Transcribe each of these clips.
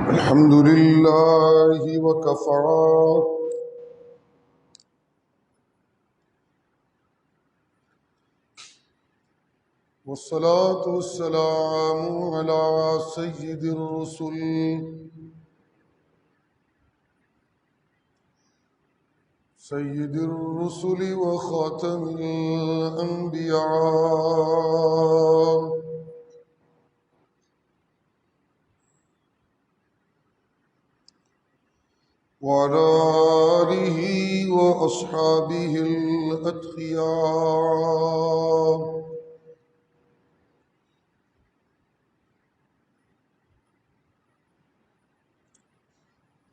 الحمد لله وكفى والصلاة والسلام على سيد الرسل وخاتم الأنبياء وعلى آله وأصحابه الأتقياء.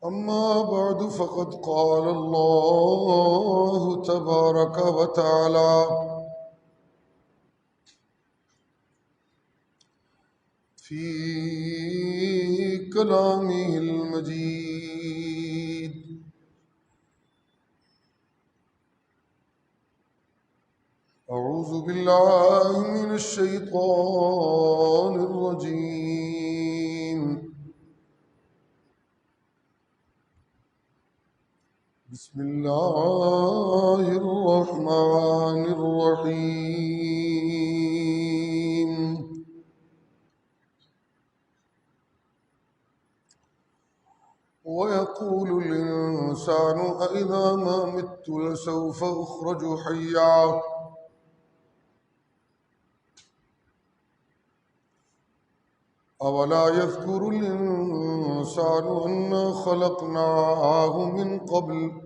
أما بعد فقد قال الله تبارك وتعالى في كلامه المجيد: أعوذ بالله من الشيطان الرجيم. بسم الله الرحمن الرحيم. ويقول الإنسان أإذا ما مت لسوف أخرج حيا أولا يذكر الإنسان أنا خلقناه من قبل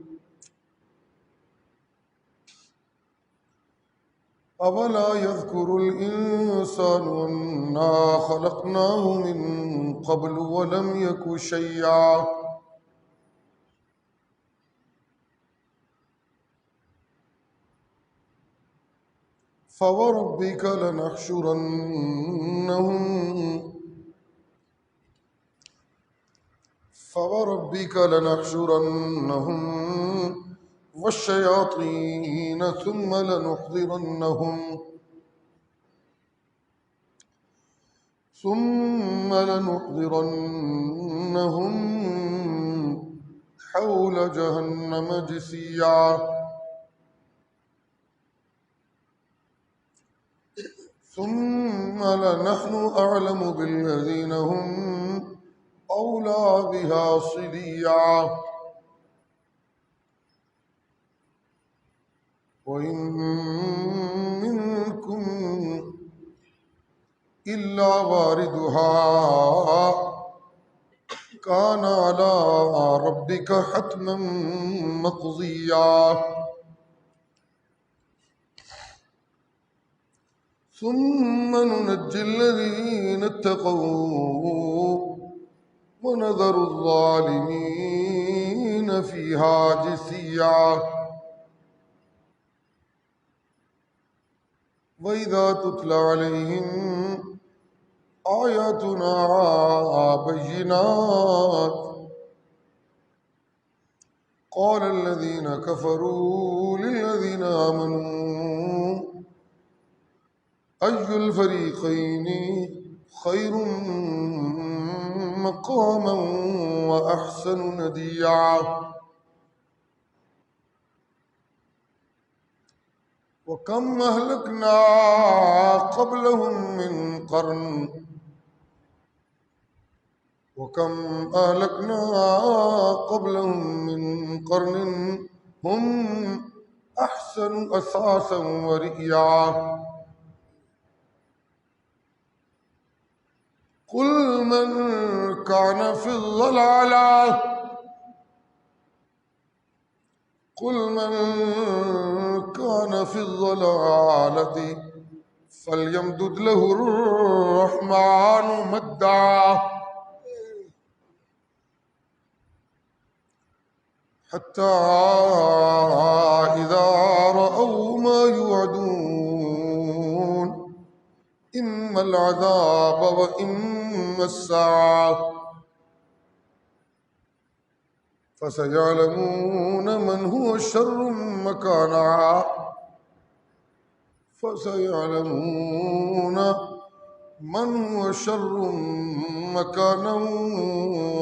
أولا يذكر الإنسان أنا خلقناه من قبل ولم يك شيئا فوربك لنحشرنهم والشياطين ثم لنحضرنهم حول جهنم جثيا ثم لنحن أعلم بالذين هم أولى بها صليا وإن منكم إلا واردها كان على ربك حتما مقضيا ثم ننجي الذين اتقوا ونذر الظالمين فيها جثيا وإذا تتلى عليهم آياتنا بينات قال الذين كفروا للذين آمنوا أي الفريقين خير مقاما وأحسن نديا وكم أهلكنا قبلهم من قرن هم أحسن أثاثا ورئيا قل من كان في الضلالة فليمدد له الرحمن مدا حتى إذا رأوا ما يوعدون إما العذاب وإما الساعة فسيعلمون من هو شر مكانا من هو شر مكانا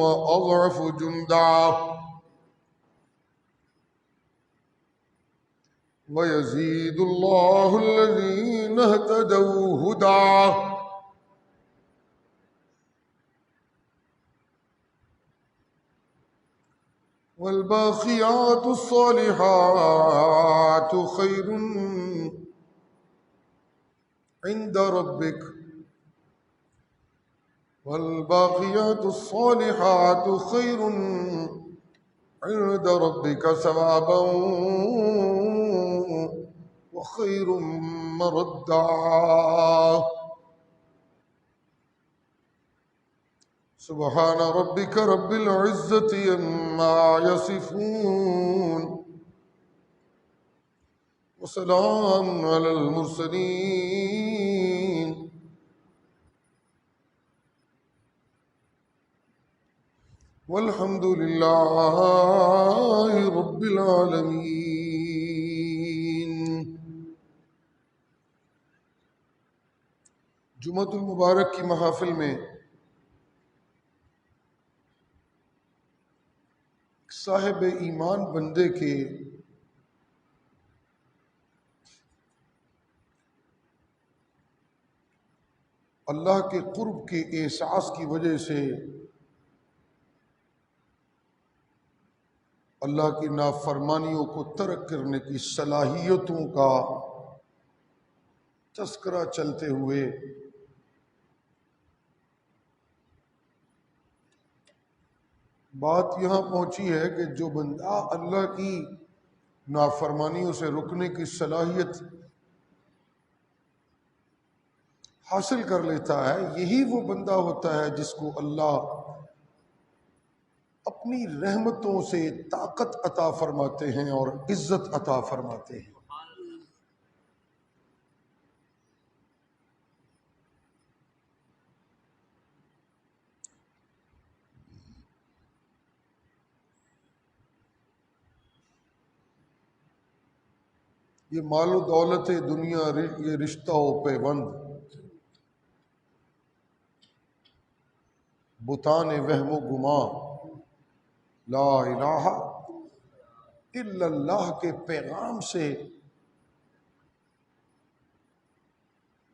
وأضعف جندا ويزيد الله الذين اهتدوا هدى والباقيات الصالحات خير عند ربك والباقيات الصالحات خير عند ربك ثوابا وخير مردا سبحان ربك رب العزة عما يصفون وسلام على المرسلين والحمد لله رب العالمين. جمعۃ المبارک کی محافل میں صاحب ایمان بندے کے اللہ کے قرب کے احساس کی وجہ سے اللہ کی نافرمانیوں کو ترک کرنے کی صلاحیتوں کا تذکرہ چلتے ہوئے بات یہاں پہنچی ہے کہ جو بندہ اللہ کی نافرمانیوں سے رکنے کی صلاحیت حاصل کر لیتا ہے، یہی وہ بندہ ہوتا ہے جس کو اللہ اپنی رحمتوں سے طاقت عطا فرماتے ہیں اور عزت عطا فرماتے ہیں۔ یہ مال و دولت دنیا، یہ رشتہ و پیوند، بتان وہم و گمان، لا الہ الا اللہ کے پیغام سے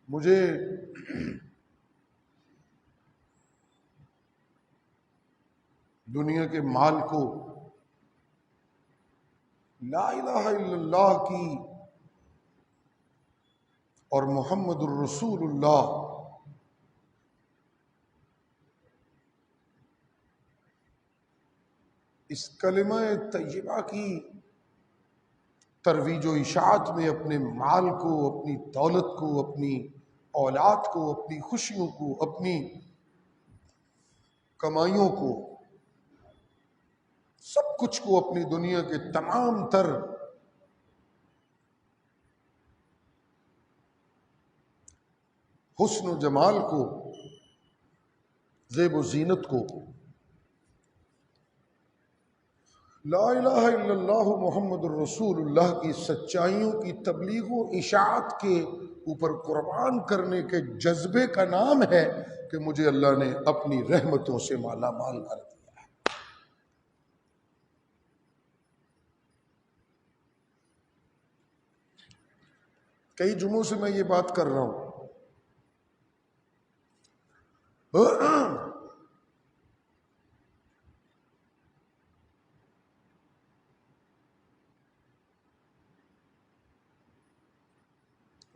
مجھے دنیا کے مال کو لا الہ الا اللہ کی اور محمد الرسول اللہ اس کلمہ طیبہ کی ترویج و اشاعت میں اپنے مال کو، اپنی دولت کو، اپنی اولاد کو، اپنی خوشیوں کو، اپنی کمائیوں کو، سب کچھ کو، اپنی دنیا کے تمام تر حسن و جمال کو، زیب و زینت کو لا الہ الا اللہ محمد الرسول اللہ کی سچائیوں کی تبلیغ و اشاعت کے اوپر قربان کرنے کے جذبے کا نام ہے کہ مجھے اللہ نے اپنی رحمتوں سے مالا مال کر دیا ہے۔ کئی جمعوں سے میں یہ بات کر رہا ہوں،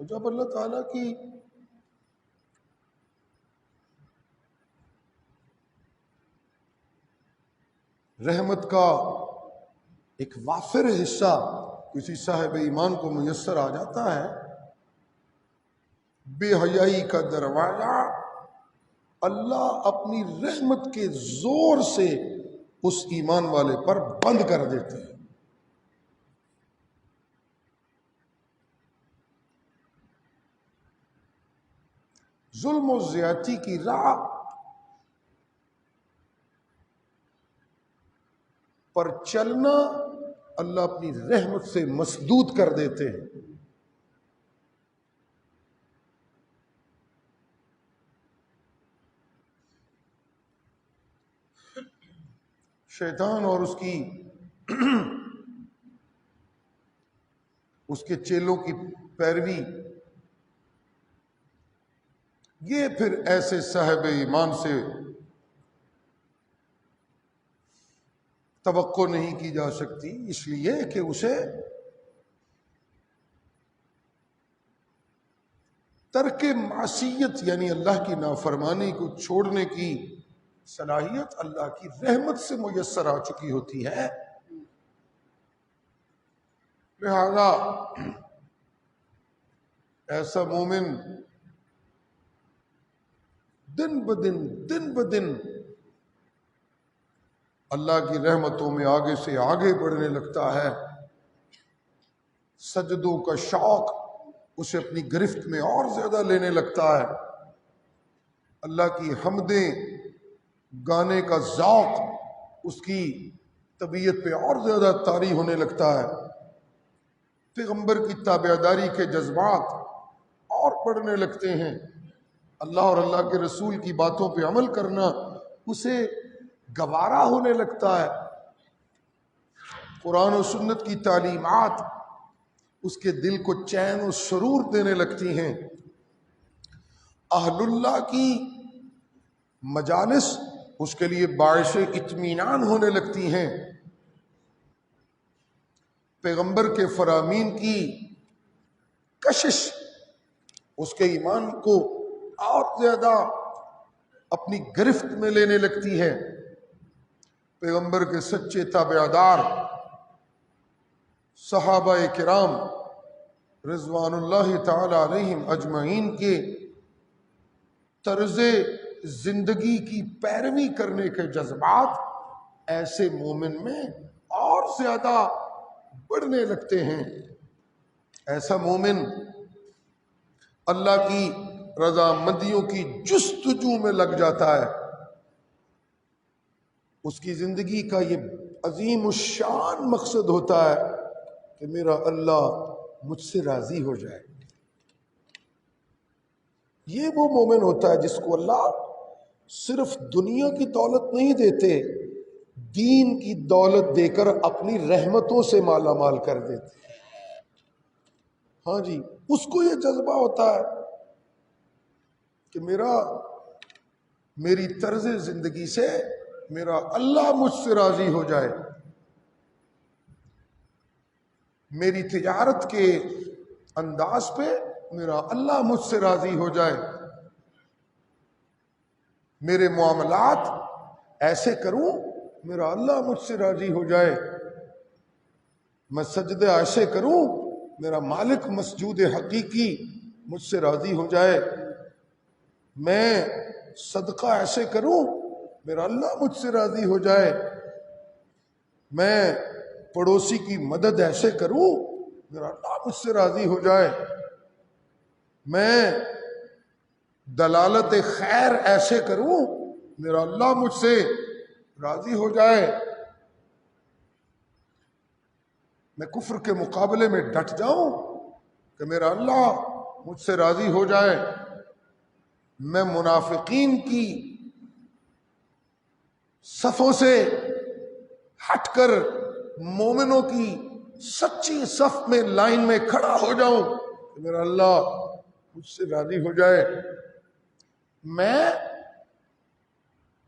جب اللہ تعالیٰ کی رحمت کا ایک وافر حصہ کسی صاحب ایمان کو میسر آ جاتا ہے، بے حیائی کا دروازہ اللہ اپنی رحمت کے زور سے اس ایمان والے پر بند کر دیتے ہیں۔ ظلم و زیادتی کی راہ پر چلنا اللہ اپنی رحمت سے مسدود کر دیتے ہیں۔ شیطان اور اس کے چیلوں کی پیروی، یہ پھر ایسے صاحب ایمان سے توقع نہیں کی جا سکتی، اس لیے کہ اسے ترک معصیت یعنی اللہ کی نافرمانی کو چھوڑنے کی صلاحیت اللہ کی رحمت سے میسر آ چکی ہوتی ہے۔ لہذا ایسا مومن دن بدن اللہ کی رحمتوں میں آگے سے آگے بڑھنے لگتا ہے، سجدوں کا شوق اسے اپنی گرفت میں اور زیادہ لینے لگتا ہے، اللہ کی حمدیں گانے کا ذوق اس کی طبیعت پہ اور زیادہ طاری ہونے لگتا ہے، پیغمبر کی تابعداری کے جذبات اور بڑھنے لگتے ہیں، اللہ اور اللہ کے رسول کی باتوں پہ عمل کرنا اسے گوارا ہونے لگتا ہے، قرآن و سنت کی تعلیمات اس کے دل کو چین و سرور دینے لگتی ہیں، اہل اللہ کی مجالس اس کے لیے باعث اطمینان ہونے لگتی ہیں، پیغمبر کے فرامین کی کشش اس کے ایمان کو اور زیادہ اپنی گرفت میں لینے لگتی ہے، پیغمبر کے سچے تابعدار صحابہ کرام رضوان اللہ تعالی علیہم اجمعین کے طرز زندگی کی پیروی کرنے کے جذبات ایسے مومن میں اور زیادہ بڑھنے لگتے ہیں۔ ایسا مومن اللہ کی رضامندیوں کی جستجو میں لگ جاتا ہے، اس کی زندگی کا یہ عظیم الشان مقصد ہوتا ہے کہ میرا اللہ مجھ سے راضی ہو جائے۔ یہ وہ مومن ہوتا ہے جس کو اللہ صرف دنیا کی دولت نہیں دیتے، دین کی دولت دے کر اپنی رحمتوں سے مالا مال کر دیتے۔ ہاں جی، اس کو یہ جذبہ ہوتا ہے کہ میری طرز زندگی سے میرا اللہ مجھ سے راضی ہو جائے، میری تجارت کے انداز پہ میرا اللہ مجھ سے راضی ہو جائے، میرے معاملات ایسے کروں میرا اللہ مجھ سے راضی ہو جائے، میں سجدے ایسے کروں میرا مالک مسجود حقیقی مجھ سے راضی ہو جائے، میں صدقہ ایسے کروں میرا اللہ مجھ سے راضی ہو جائے، میں پڑوسی کی مدد ایسے کروں میرا اللہ مجھ سے راضی ہو جائے، میں دلالت خیر ایسے کروں میرا اللہ مجھ سے راضی ہو جائے، میں کفر کے مقابلے میں ڈٹ جاؤں کہ میرا اللہ مجھ سے راضی ہو جائے، میں منافقین کی صفوں سے ہٹ کر مومنوں کی سچی صف میں لائن میں کھڑا ہو جاؤں کہ میرا اللہ مجھ سے راضی ہو جائے، میں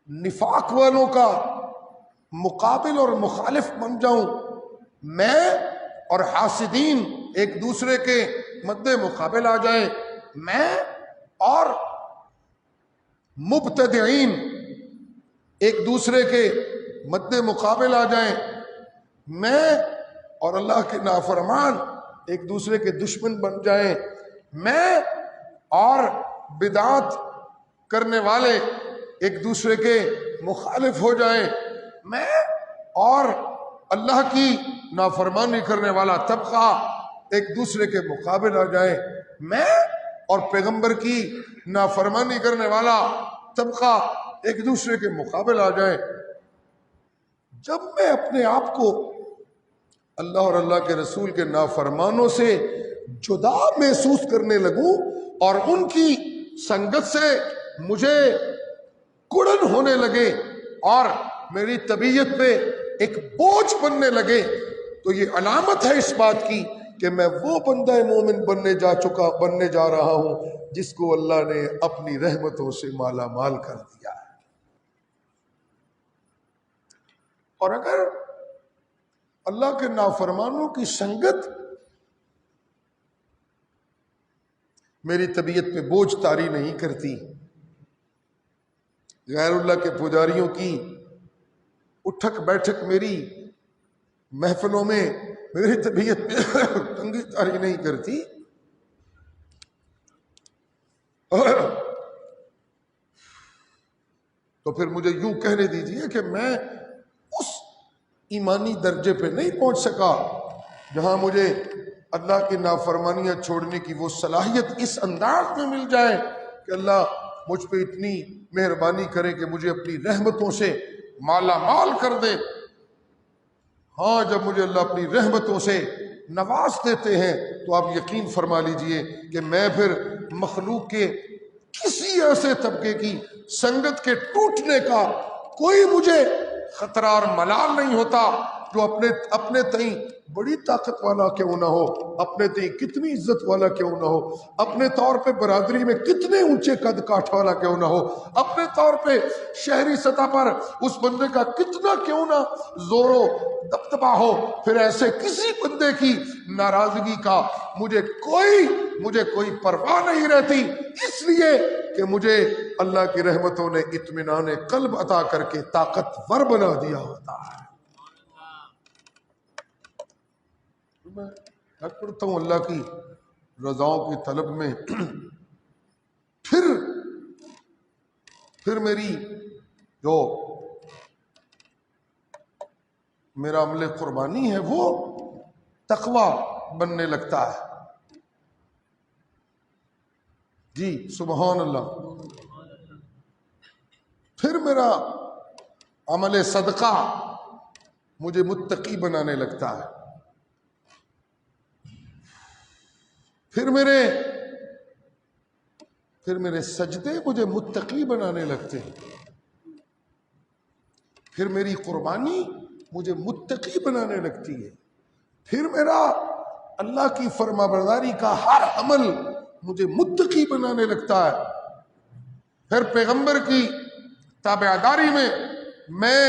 نفاق والوں کا مقابل اور مخالف بن جاؤں، میں اور حاسدین ایک دوسرے کے مد مقابل آ جائیں، میں اور مبتدعین ایک دوسرے کے مد مقابل آ جائیں، میں اور اللہ کے نافرمان ایک دوسرے کے دشمن بن جائیں، میں اور بدعات کرنے والے ایک دوسرے کے مخالف ہو جائیں، میں اور اللہ کی نافرمانی کرنے والا طبقہ ایک دوسرے کے مقابل آ جائے، میں اور پیغمبر کی نافرمانی کرنے والا طبقہ ایک دوسرے کے مقابل آ جائے۔ جب میں اپنے آپ کو اللہ اور اللہ کے رسول کے نافرمانوں سے جدا محسوس کرنے لگوں اور ان کی سنگت سے مجھے کڑن ہونے لگے اور میری طبیعت پہ ایک بوجھ بننے لگے تو یہ علامت ہے اس بات کی کہ میں وہ بندہ مومن بننے جا رہا ہوں جس کو اللہ نے اپنی رحمتوں سے مالا مال کر دیا ہے۔ اور اگر اللہ کے نافرمانوں کی سنگت میری طبیعت پہ بوجھ طاری نہیں کرتی، غیر اللہ کے پجاریوں کی اٹھک بیٹھک میری محفلوں میں میری طبیعت پہ تنگی طاری نہیں کرتی، تو پھر مجھے یوں کہنے دیجئے کہ میں اس ایمانی درجے پہ نہیں پہنچ سکا جہاں مجھے اللہ کی نافرمانیاں چھوڑنے کی وہ صلاحیت اس انداز میں مل جائے کہ اللہ مجھ پہ اتنی مہربانی کرے کہ مجھے اپنی رحمتوں سے مالا مال کر دے۔ ہاں، جب مجھے اللہ اپنی رحمتوں سے نواز دیتے ہیں تو آپ یقین فرما لیجئے کہ میں پھر مخلوق کے کسی ایسے طبقے کی سنگت کے ٹوٹنے کا کوئی مجھے خطرہ اور ملال نہیں ہوتا جو اپنے تئیں بڑی طاقت والا کیوں نہ ہو، اپنے تئیں کتنی عزت والا کیوں نہ ہو، اپنے طور پہ برادری میں کتنے اونچے قد کاٹھ والا کیوں نہ ہو، اپنے طور پہ شہری سطح پر اس بندے کا کتنا کیوں نہ زور و دبدبا ہو، پھر ایسے کسی بندے کی ناراضگی کا مجھے کوئی پرواہ نہیں رہتی، اس لیے کہ مجھے اللہ کی رحمتوں نے اطمینان قلب عطا کر کے طاقتور بنا دیا ہوتا ہے۔ میں کرتا ہوں اللہ کی رضاؤں کی طلب میں، پھر میری جو میرا عمل قربانی ہے وہ تقوی بننے لگتا ہے۔ جی سبحان اللہ۔ پھر میرا عمل صدقہ مجھے متقی بنانے لگتا ہے، پھر میرے سجدے مجھے متقی بنانے لگتے ہیں، پھر میری قربانی مجھے متقی بنانے لگتی ہے، پھر میرا اللہ کی فرما برداری کا ہر عمل مجھے متقی بنانے لگتا ہے، پھر پیغمبر کی تابعداری میں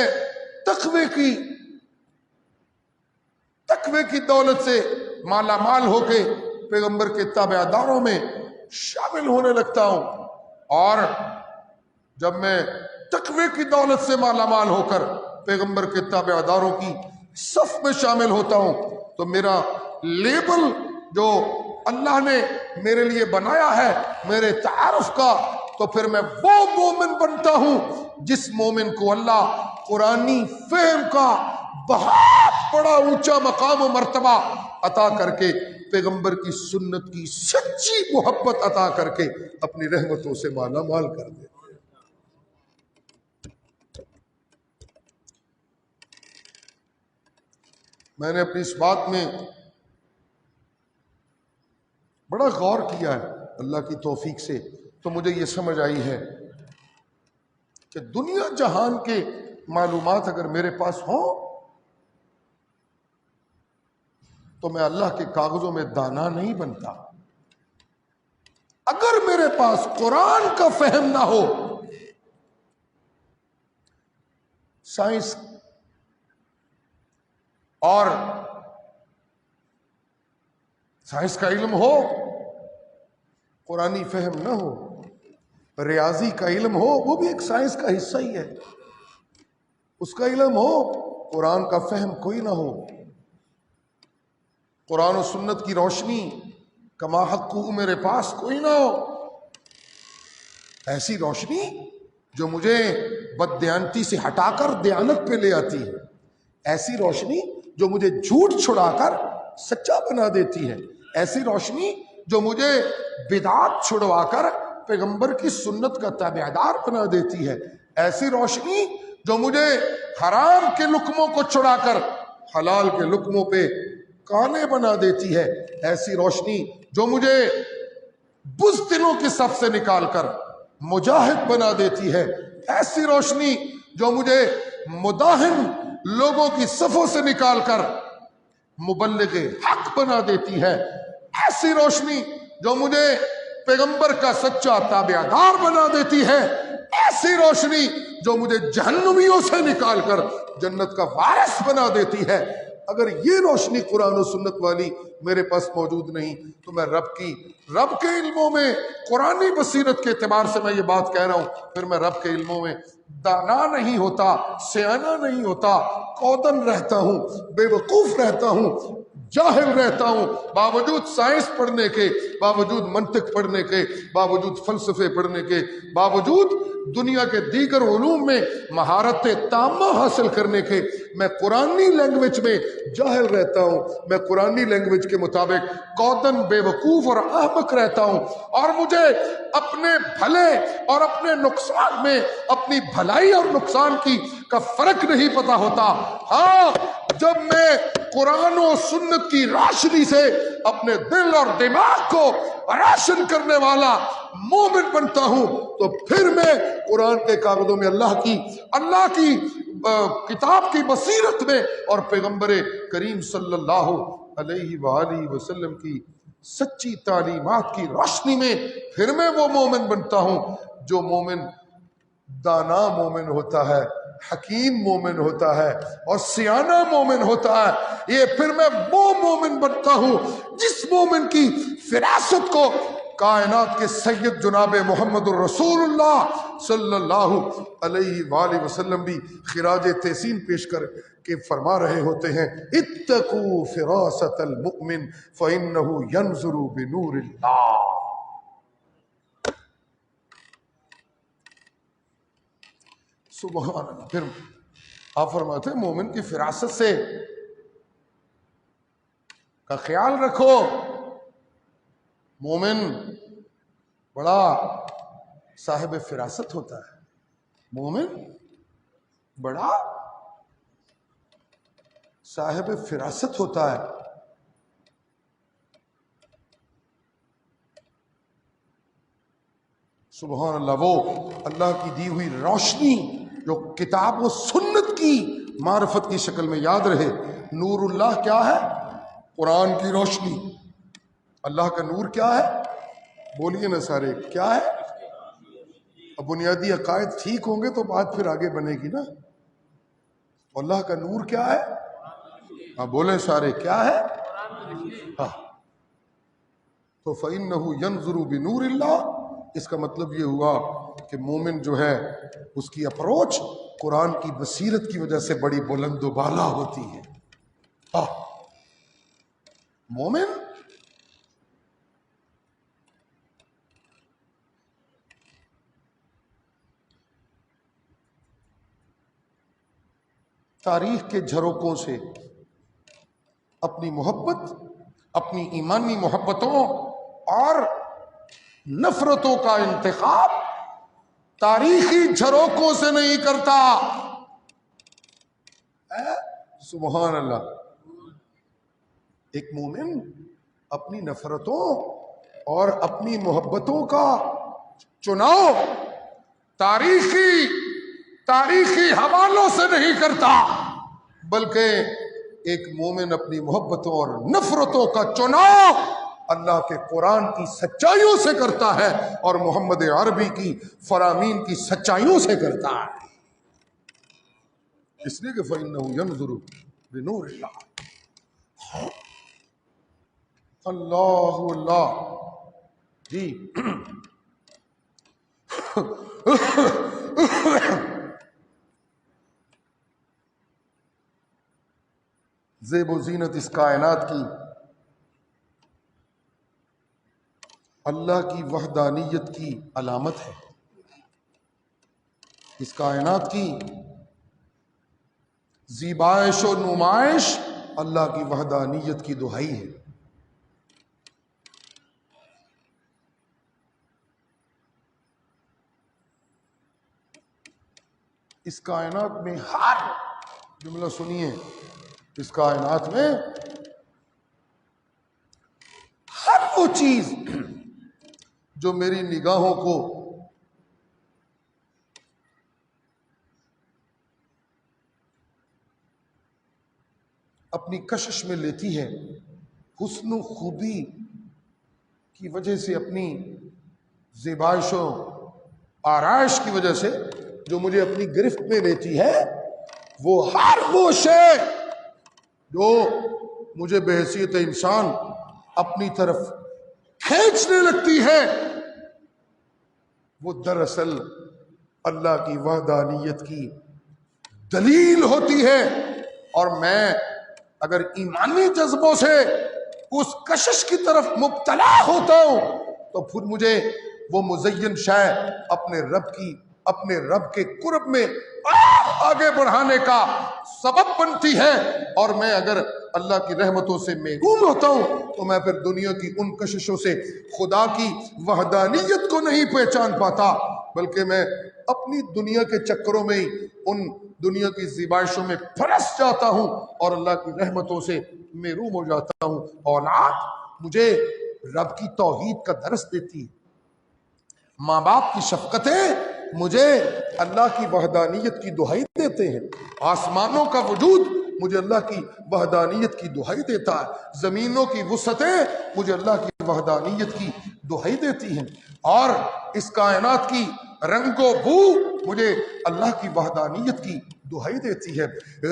تقوی کی دولت سے مالا مال ہو کے پیغمبر کے تابعداروں میں شامل ہونے لگتا ہوں، اور جب میں تقوی کی دولت سے مالا مال ہو کر پیغمبر کے تابعداروں کی صف میں شامل ہوتا ہوں تو میرا لیبل جو اللہ نے میرے لیے بنایا ہے میرے تعارف کا، تو پھر میں وہ مومن بنتا ہوں جس مومن کو اللہ قرآنی فہم کا بہت بڑا اونچا مقام و مرتبہ عطا کر کے پیغمبر کی سنت کی سچی محبت عطا کر کے اپنی رحمتوں سے مالا مال کر دے۔ میں نے اپنی اس بات میں بڑا غور کیا ہے اللہ کی توفیق سے، تو مجھے یہ سمجھ آئی ہے کہ دنیا جہان کے معلومات اگر میرے پاس ہوں تو میں اللہ کے کاغذوں میں دانا نہیں بنتا۔ اگر میرے پاس قرآن کا فہم نہ ہو، سائنس کا علم ہو، قرآنی فہم نہ ہو، ریاضی کا علم ہو، وہ بھی ایک سائنس کا حصہ ہی ہے، اس کا علم ہو، قرآن کا فہم کوئی نہ ہو، قرآن و سنت کی روشنی کما حق میرے پاس کوئی نہ ہو، ایسی روشنی جو مجھے بددیانتی سے ہٹا کر دیانت پہ لے آتی ہے، ایسی روشنی جو مجھے جھوٹ چھڑا کر سچا بنا دیتی ہے، ایسی روشنی جو مجھے بدعات چھڑوا کر پیغمبر کی سنت کا تابعدار بنا دیتی ہے، ایسی روشنی جو مجھے حرام کے لقموں کو چھڑا کر حلال کے لقموں پہ کانے بنا دیتی ہے، ایسی روشنی جو مجھے بزدلوں کی صف سے نکال کر مجاہد بنا دیتی ہے، ایسی روشنی جو مجھے مداہن لوگوں کی صفوں سے نکال کر مبلغ حق بنا دیتی ہے، ایسی روشنی جو مجھے پیغمبر کا سچا تابعدار بنا دیتی ہے، ایسی روشنی جو مجھے جہنمیوں سے نکال کر جنت کا وارث بنا دیتی ہے۔ اگر یہ روشنی قرآن و سنت والی میرے پاس موجود نہیں تو میں رب کے علموں میں، قرآنی بصیرت کے اعتبار سے میں یہ بات کہہ رہا ہوں، پھر میں رب کے علموں میں دانا نہیں ہوتا، سیانا نہیں ہوتا، کودن رہتا ہوں، بے وقوف رہتا ہوں، جاہل رہتا ہوں، باوجود سائنس پڑھنے کے، باوجود منطق پڑھنے کے، باوجود فلسفے پڑھنے کے، باوجود دنیا کے دیگر علوم میں مہارت تامہ حاصل کرنے کے، میں قرآنی لینگویج میں جاہل رہتا ہوں، میں قرآنی لینگویج کے مطابق کودن، بے وقوف اور احمق رہتا ہوں، اور مجھے اپنے بھلے اور اپنے نقصان میں اپنی بھلائی اور نقصان کا فرق نہیں پتا ہوتا۔ ہاں، جب میں قرآن و سنت کی روشنی سے اپنے دل اور دماغ کو روشن کرنے والا مومن بنتا ہوں تو پھر میں قرآن کے کاغذوں میں اللہ کی کتاب کی بصیرت میں اور پیغمبر کریم صلی اللہ علیہ وآلہ وسلم کی سچی تعلیمات کی روشنی میں پھر میں وہ مومن بنتا ہوں جو مومن دانا مومن ہوتا ہے، حکیم مومن ہوتا ہے اور سیانہ مومن ہوتا ہے۔ یہ پھر میں وہ مومن بنتا ہوں جس مومن کی فراست کو کائنات کے سید جناب محمد الرسول اللہ صلی اللہ علیہ وآلہ وسلم بھی خراج تحسین پیش کر کے فرما رہے ہوتے ہیں، اتقوا فراست المؤمن فإنه ينظر بنور اللہ۔ سبحان اللہ۔ پھر آپ فرماتے ہیں مومن کی فراست سے کا خیال رکھو، مومن بڑا صاحب فراست ہوتا ہے، مومن بڑا صاحب فراست ہوتا ہے۔ سبحان اللہ۔ وہ اللہ کی دی ہوئی روشنی جو کتاب و سنت کی معرفت کی شکل میں یاد رہے۔ نور اللہ کیا ہے؟ قرآن کی روشنی۔ اللہ کا نور کیا ہے؟ بولیے نا سارے، کیا ہے؟ اب بنیادی عقائد ٹھیک ہوں گے تو بات پھر آگے بنے گی نا۔ اللہ کا نور کیا ہے؟ ہاں بولیں سارے، کیا ہے؟ ہاں تو فَإِنَّهُ يَنْظُرُ بِنُورِ اللَّهِ، اس کا مطلب یہ ہوا کہ مومن جو ہے اس کی اپروچ قرآن کی بصیرت کی وجہ سے بڑی بلند و بالا ہوتی ہے۔ مومن تاریخ کے جھروکوں سے اپنی محبت، اپنی ایمانی محبتوں اور نفرتوں کا انتخاب تاریخی جھروکوں سے نہیں کرتا۔ سبحان اللہ۔ ایک مومن اپنی نفرتوں اور اپنی محبتوں کا چناؤ تاریخی حوالوں سے نہیں کرتا، بلکہ ایک مومن اپنی محبتوں اور نفرتوں کا چناؤ اللہ کے قرآن کی سچائیوں سے کرتا ہے اور محمد عربی کی فرامین کی سچائیوں سے کرتا ہے، اس لیے کہ فَإِنَّهُ يَنْظُرُ بِنُورِ اللَّهِ۔ اللہ اللہ جی۔ زیب و زینت اس کائنات کی اللہ کی وحدانیت کی علامت ہے، اس کائنات کی زیبائش و نمائش اللہ کی وحدانیت کی دہائی ہے۔ اس کائنات میں ہر جملہ سنیے، اس کائنات میں ہر وہ چیز جو میری نگاہوں کو اپنی کشش میں لیتی ہے، حسن و خوبی کی وجہ سے، اپنی زیبائش و آرائش کی وجہ سے جو مجھے اپنی گرفت میں لیتی ہے، وہ ہر وہ شے جو مجھے بحیثیت انسان اپنی طرف کھینچنے لگتی ہے، وہ دراصل اللہ کی وحدانیت کی دلیل ہوتی ہے۔ اور میں اگر ایمانی جذبوں سے اس کشش کی طرف مبتلا ہوتا ہوں تو پھر مجھے وہ مزین شے اپنے رب کے قرب میں آگے بڑھانے کا سبب بنتی ہے۔ اور میں اگر اللہ کی رحمتوں سے محروم ہوتا ہوں تو میں پھر دنیا کی ان کششوں سے خدا کی وحدانیت کو نہیں پہچان پاتا، بلکہ میں اپنی دنیا کے چکروں میں ان دنیا کی زیبائشوں میں پھنس جاتا ہوں اور اللہ کی رحمتوں سے محروم ہو جاتا ہوں۔ اولاد مجھے رب کی توحید کا درس دیتی ہے، ماں باپ کی شفقتیں مجھے اللہ کی وحدانیت کی دہائی دیتے ہیں، آسمانوں کا وجود مجھے اللہ کی وحدانیت کی دہائی دیتا ہے، زمینوں کی وسعتیں مجھے اللہ کی وحدانیت کی دہائی دیتی ہیں، اور اس کائنات کی رنگ و بو مجھے اللہ کی وحدانیت کی دہائی دیتی ہے،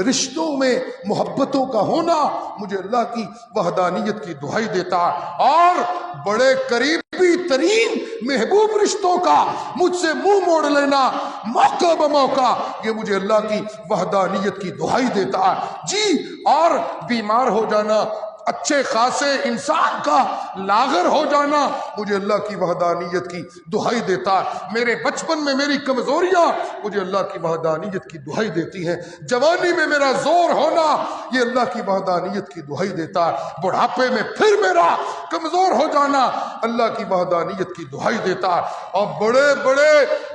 رشتوں میں محبتوں کا ہونا مجھے اللہ کی وحدانیت کی دہائی دیتا ہے، اور بڑے قریبی ترین محبوب رشتوں کا مجھ سے منہ موڑ لینا موقع بموقع یہ مجھے اللہ کی وحدانیت کی دہائی دیتا ہے۔ جی، اور بیمار ہو جانا، اچھے خاصے انسان کا لاغر ہو جانا مجھے اللہ کی وحدانیت کی دہائی دیتا ہے۔ میرے بچپن میں میری کمزوریاں مجھے اللہ کی وحدانیت کی دہائی دیتی ہیں، جوانی میں میرا زور ہونا یہ اللہ کی وحدانیت کی دہائی دیتا ہے، بڑھاپے میں پھر میرا کمزور ہو جانا اللہ کی وحدانیت کی دہائی دیتا ہے، اور بڑے بڑے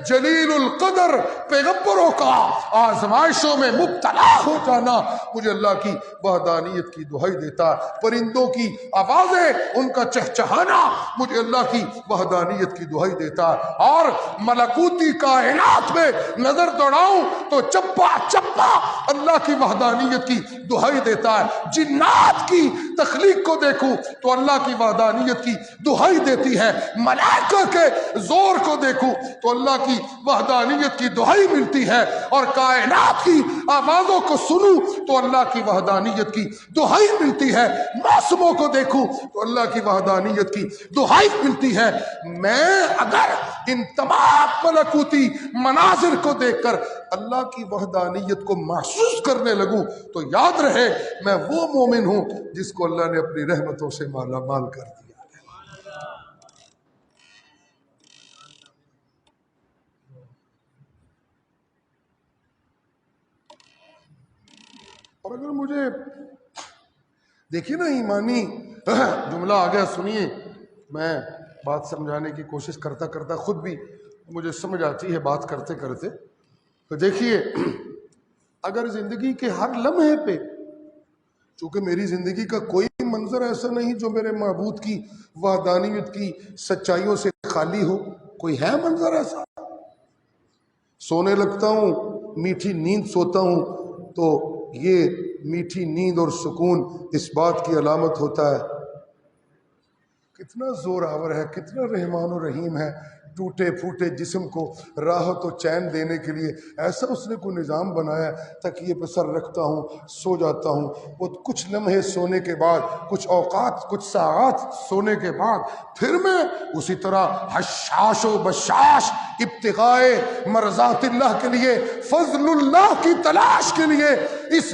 جلیل القدر پیغمبروں کا آزمائشوں میں مبتلا ہو جانا مجھے اللہ کی وحدانیت کی دہائی دیتا ہے، پرندوں کی آوازیں ان کا چہچہانا مجھے اللہ کی وحدانیت کی دہائی دیتا ہے، اور ملکوتی کائنات میں نظر دوڑاؤں تو چپا چپا اللہ کی وحدانیت کی دہائی دیتا ہے، جنات کی تخلیق کو دیکھوں تو اللہ کی وحدانیت کی دہائی دیتی ہے، ملائکہ کے زور کو دیکھوں تو اللہ کی وحدانیت کی دہائی ملتی ہے، اور کائنات کی آوازوں کو سنوں تو اللہ کی وحدانیت کی دہائی ملتی ہے، موسموں کو دیکھوں تو اللہ کی وحدانیت کی دہائی ملتی ہے۔ میں اگر ان تمام ملکوتی مناظر کو دیکھ کر اللہ کی وحدانیت کو محسوس کرنے لگوں تو یاد رہے میں وہ مومن ہوں جس کو اللہ نے اپنی رحمتوں سے مالا مال کر دیا۔ اور اگر مجھے دیکھیے نا ایمانی جملہ آ گیا، سنیے، میں بات سمجھانے کی کوشش کرتا کرتا خود بھی مجھے سمجھ آتی ہے بات کرتے کرتے۔ تو دیکھیے، اگر زندگی کے ہر لمحے پہ، چونکہ میری زندگی کا کوئی منظر ایسا نہیں جو میرے معبود کی وحدانیت کی سچائیوں سے خالی ہو، کوئی ہے منظر ایسا؟ سونے لگتا ہوں، میٹھی نیند سوتا ہوں تو یہ میٹھی نیند اور سکون اس بات کی علامت ہوتا ہے کتنا زور آور ہے، کتنا رحمان و رحیم ہے، ٹوٹے پھوٹے جسم کو راحت و چین دینے کے لیے ایسا اس نے کوئی نظام بنایا، تکیے پہ سر رکھتا ہوں، سو جاتا ہوں، وہ کچھ لمحے سونے کے بعد، کچھ اوقات، کچھ ساعات سونے کے بعد پھر میں اسی طرح حشاش و بشاش ابتغائے مرضات اللہ کے لیے، فضل اللہ کی تلاش کے لیے اس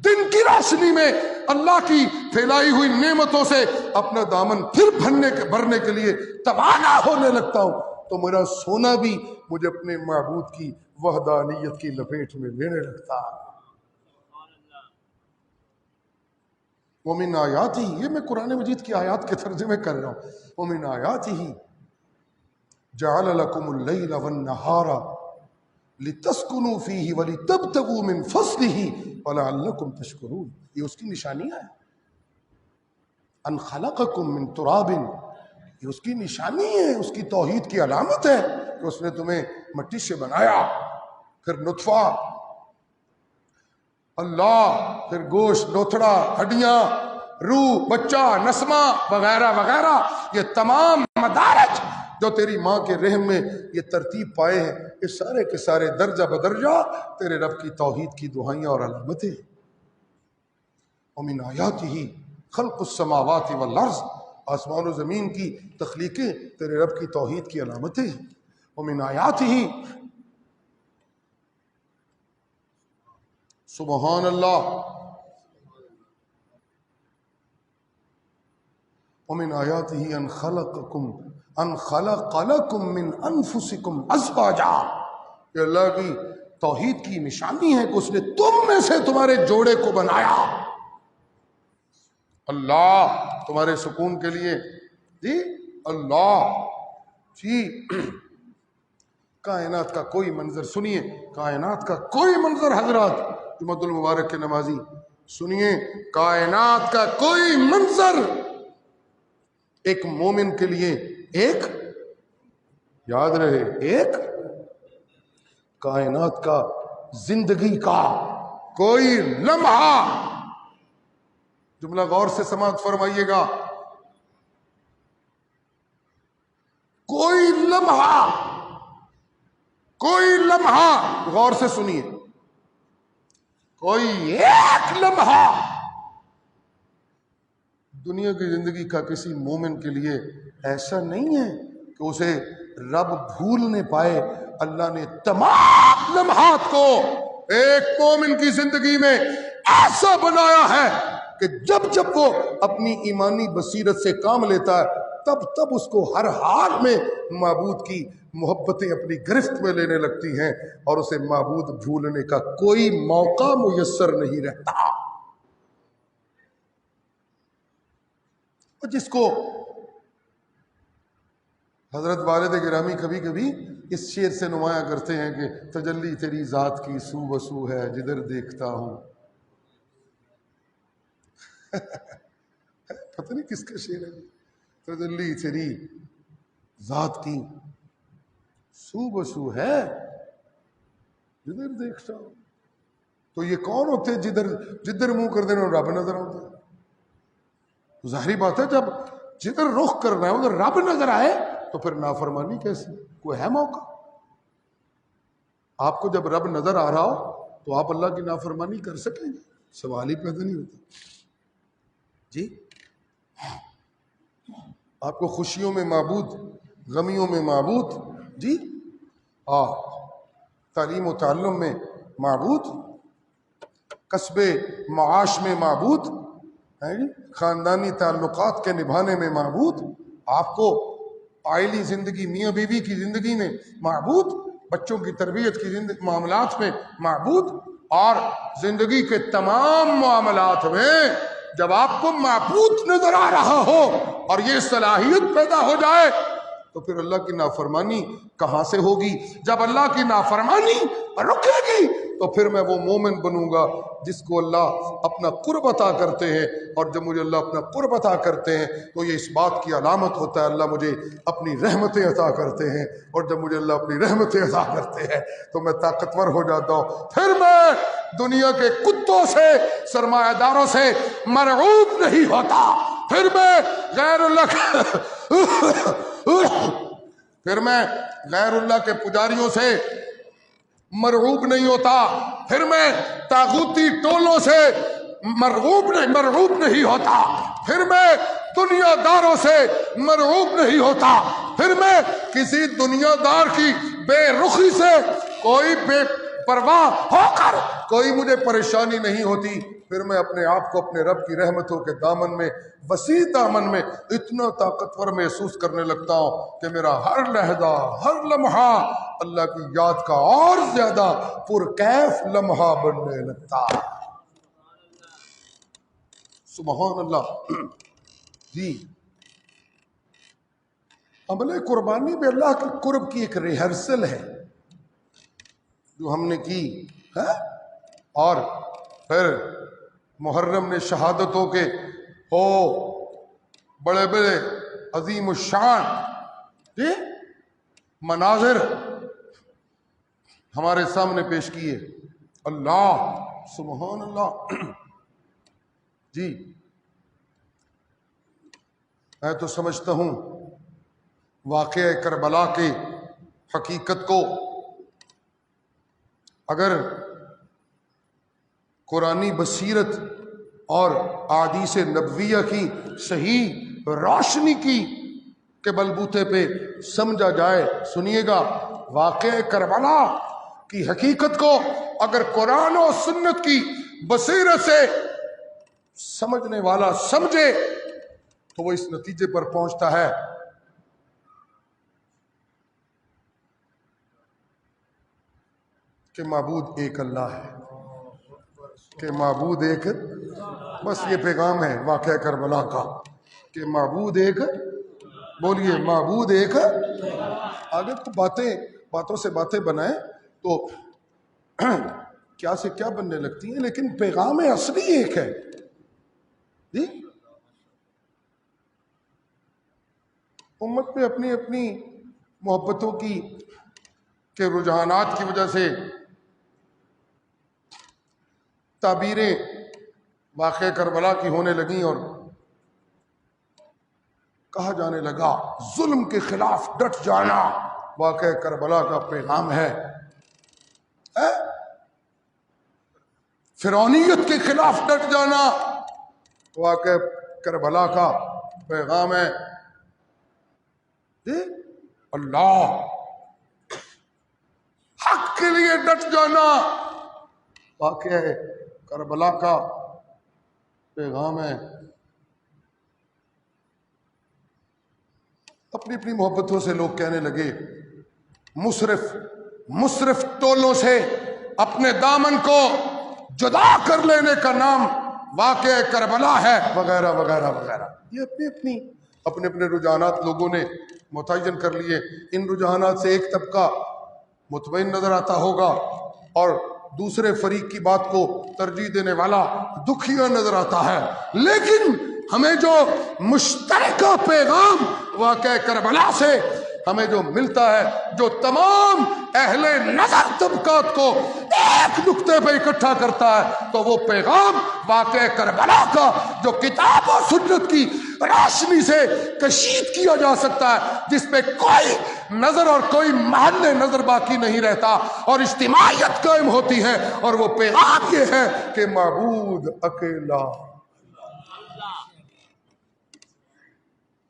دن کی روشنی میں اللہ کی پھیلائی ہوئی نعمتوں سے اپنا دامن پھر بھرنے کے لیے توانا ہونے لگتا ہوں، تو میرا سونا بھی مجھے اپنے معبود کی وحدانیت کی لپیٹ میں لینے لگتا ہے۔ وَمِنْ آیَاتِهِ، یہ میں قرآن مجید کی آیات کے ترجمے کر رہا ہوں، وَمِنْ آیَاتِهِ جَعَلَ لَكُمُ اللَّيْلَ وَالنَّهَارَ لِتَسْكُنُوا فِيهِ وَلِتَبْتَغُوا مِنْ فَضْلِهِ وَلَعَلَّكُمْ تَشْكُرُونَ، یہ اس کی نشانیاں ہیں۔ ان خلقکم من تراب، یہ اس کی نشانی ہے، اس کی توحید کی علامت ہے کہ اس نے تمہیں مٹی سے بنایا، پھر نطفہ، اللہ، پھر گوشت، لوتھڑا، ہڈیاں، روح، بچہ، نسمہ وغیرہ وغیرہ، یہ تمام مدارج جو تیری ماں کے رحم میں یہ ترتیب پائے ہیں، یہ سارے کے سارے درجہ بدرجہ تیرے رب کی توحید کی دہائیاں اور علامتیں ہیں۔ ومن آیاتہ خلق السماوات والارض، آسمان و زمین کی تخلیقیں تیرے رب کی توحید کی علامتیں ہیں۔ ومن آیاتہ، سبحان اللہ، ومن آیاتہ ان خلق لکم من انفسکم ازواجا، یہ اللہ کی توحید کی نشانی ہے کہ اس نے تم میں سے تمہارے جوڑے کو بنایا۔ اللہ تمہارے سکون کے لیے، جی اللہ، جی کائنات کا کوئی منظر سنیے، کائنات کا کوئی منظر حضرات جمعۃ المبارک کے نمازی سنیے، کائنات کا کوئی منظر ایک مومن کے لیے، ایک یاد رہے، ایک کائنات کا زندگی کا کوئی لمحہ، جملہ غور سے سماعت فرمائیے گا، کوئی لمحہ غور سے سنیے، کوئی ایک لمحہ دنیا کی زندگی کا کسی مومن کے لیے ایسا نہیں ہے کہ اسے رب بھول نہ پائے۔ اللہ نے تمام لمحات کو ایک مومن کی زندگی میں ایسا بنایا ہے کہ جب جب وہ اپنی ایمانی بصیرت سے کام لیتا ہے تب اس کو ہر حال میں معبود کی محبتیں اپنی گرفت میں لینے لگتی ہیں اور اسے معبود بھولنے کا کوئی موقع میسر نہیں رہتا۔ جس کو حضرت والد گرامی کبھی کبھی اس شعر سے نمایاں کرتے ہیں کہ تجلی تیری ذات کی سو بسو ہے جدھر دیکھتا ہوں، پتہ نہیں کس کا شعر ہے، تجلی تیری ذات کی سو بسو ہے جدھر دیکھتا ہوں۔ تو یہ کون ہوتے جدھر منہ کر دینا رب نظر آتا ہے؟ ظاہری بات ہے جب جدھر رخ کرنا ہے ادھر رب نظر آئے تو پھر نافرمانی کیسی؟ کوئی ہے موقع؟ آپ کو جب رب نظر آ رہا ہو تو آپ اللہ کی نافرمانی کر سکیں گے؟ سوال ہی پیدا نہیں ہوتا۔ جی آپ کو خوشیوں میں معبود، غمیوں میں معبود، جی تعلیم و تعلم میں معبود، کسب معاش میں معبود، خاندانی تعلقات کے نبھانے میں معبود، آپ کو عائلی زندگی میاں بیوی کی زندگی میں معبود، بچوں کی تربیت کی معاملات میں معبود، اور زندگی کے تمام معاملات میں جب آپ کو معبود نظر آ رہا ہو اور یہ صلاحیت پیدا ہو جائے تو پھر اللہ کی نافرمانی کہاں سے ہوگی؟ جب اللہ کی نافرمانی رکے گی تو پھر میں وہ مومن بنوں گا جس کو اللہ اپنا قرب عطا کرتے ہیں، اور جب مجھے اللہ اپنا قرب عطا کرتے ہیں تو یہ اس بات کی علامت ہوتا ہے اللہ مجھے اپنی رحمتیں عطا کرتے ہیں، اور جب مجھے اللہ اپنی رحمتیں عطا کرتے ہیں تو میں طاقتور ہو جاتا ہوں۔ پھر میں دنیا کے کتوں سے، سرمایہ داروں سے مرعوب نہیں ہوتا، پھر میں غیر اللہ کے پجاریوں سے مرعوب نہیں ہوتا، پھر میں طاغوتی ٹولوں سے مرعوب نہیں ہوتا، پھر میں دنیا داروں سے مرعوب نہیں ہوتا، پھر میں کسی دنیا دار کی بے رخی سے کوئی بے پرواہ ہو کر کوئی مجھے پریشانی نہیں ہوتی، پھر میں اپنے آپ کو اپنے رب کی رحمتوں کے دامن میں، وسیع دامن میں اتنا طاقتور محسوس کرنے لگتا ہوں کہ میرا ہر لحظہ، ہر لمحہ اللہ کی یاد کا اور زیادہ پرکیف لمحہ بننے لگتا ہے۔ سبحان اللہ۔ جی عمل قربانی میں اللہ کے قرب کی ایک ریہرسل ہے جو ہم نے کی ہے، اور پھر محرم نے شہادتوں کے بڑے بڑے عظیم الشان جی مناظر ہمارے سامنے پیش کیے۔ اللہ سبحان اللہ. جی میں تو سمجھتا ہوں واقعہ کربلا کے حقیقت کو اگر قرآنی بصیرت اور احادیث نبویہ کی صحیح روشنی کی کے بلبوتے پہ سمجھا جائے. سنیے گا، واقعہ کربلا کی حقیقت کو اگر قرآن و سنت کی بصیرت سے سمجھنے والا سمجھے تو وہ اس نتیجے پر پہنچتا ہے کہ معبود ایک اللہ ہے، کہ معبود ایک. بس یہ پیغام ہے واقعہ کربلا کا کہ معبود ایک. بولیے معبود ایک. آگے تو باتوں سے باتیں بنائیں تو کیا سے کیا بننے لگتی ہیں، لیکن پیغام اصلی ایک ہے. جی امت میں اپنی اپنی محبتوں کے رجحانات کی وجہ سے تعبیریں واقعہ کربلا کی ہونے لگیں اور کہا جانے لگا ظلم کے خلاف ڈٹ جانا واقعہ کربلا کا پیغام ہے. فرعونیت کے خلاف ڈٹ جانا واقعہ کربلا کا پیغام ہے. اللہ حق کے لیے ڈٹ جانا واقعہ کربلا کا پیغام ہے. اپنی اپنی محبتوں سے لوگ کہنے لگے مصرف ٹولوں سے اپنے دامن کو جدا کر لینے کا نام واقعہ کربلا ہے، وغیرہ وغیرہ وغیرہ. یہ اپنے اپنے رجحانات لوگوں نے متعین کر لیے. ان رجحانات سے ایک طبقہ مطمئن نظر آتا ہوگا اور دوسرے فریق کی بات کو ترجیح دینے والا دکھیا نظر آتا ہے. لیکن ہمیں جو مشترکہ پیغام واقعہ کربلا سے ہمیں جو ملتا ہے، جو تمام اہل نظر طبقات کو ایک نقطے پہ اکٹھا کرتا ہے، تو وہ پیغام واقعہ کربلا کا جو کتاب و سنت کی روشنی سے کشید کیا جا سکتا ہے، جس پہ کوئی نظر اور کوئی محل نظر باقی نہیں رہتا اور اجتماعیت قائم ہوتی ہے، اور وہ پیغام یہ ہے کہ معبود اکیلا.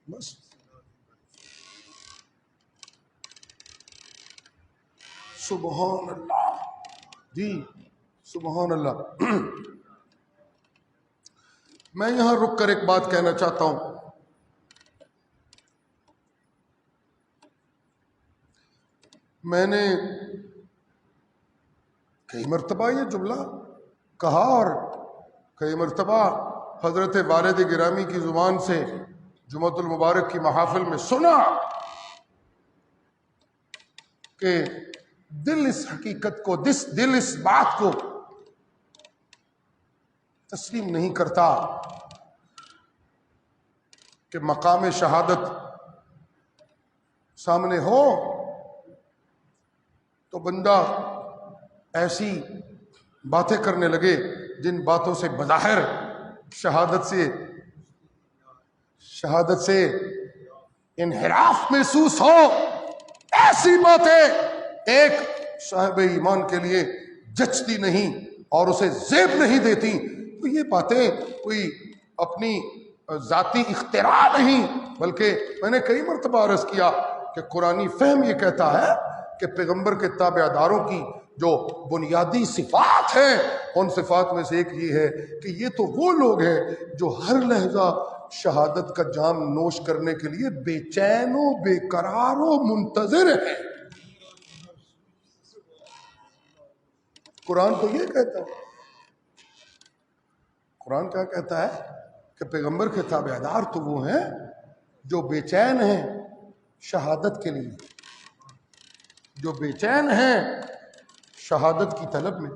بس سبحان اللہ. جی سبحان اللہ. میں یہاں رک کر ایک بات کہنا چاہتا ہوں. میں نے کئی مرتبہ یہ جملہ کہا اور کئی مرتبہ حضرت والد گرامی کی زبان سے جمعۃ المبارک کی محافل میں سنا کہ دل اس حقیقت کو دل اس بات کو تسلیم نہیں کرتا کہ مقام شہادت سامنے ہو تو بندہ ایسی باتیں کرنے لگے جن باتوں سے بظاہر شہادت سے انحراف محسوس ہو. ایسی باتیں ایک صاحب ایمان کے لیے جچتی نہیں اور اسے زیب نہیں دیتی. تو یہ باتیں کوئی اپنی ذاتی اختراع نہیں، بلکہ میں نے کئی مرتبہ عرض کیا کہ قرآنی فہم یہ کہتا ہے کہ پیغمبر کے تابع داروں کی جو بنیادی صفات ہیں، ان صفات میں سے ایک یہ ہے کہ یہ تو وہ لوگ ہیں جو ہر لحظہ شہادت کا جام نوش کرنے کے لیے بے چین و بے قرار و منتظر ہیں. قرآن تو یہ کہتا ہے. قرآن کیا کہتا ہے کہ پیغمبر کے تابع دار تو وہ ہیں جو بے چین ہیں شہادت کے لیے، جو بے چین ہیں شہادت کی طلب میں،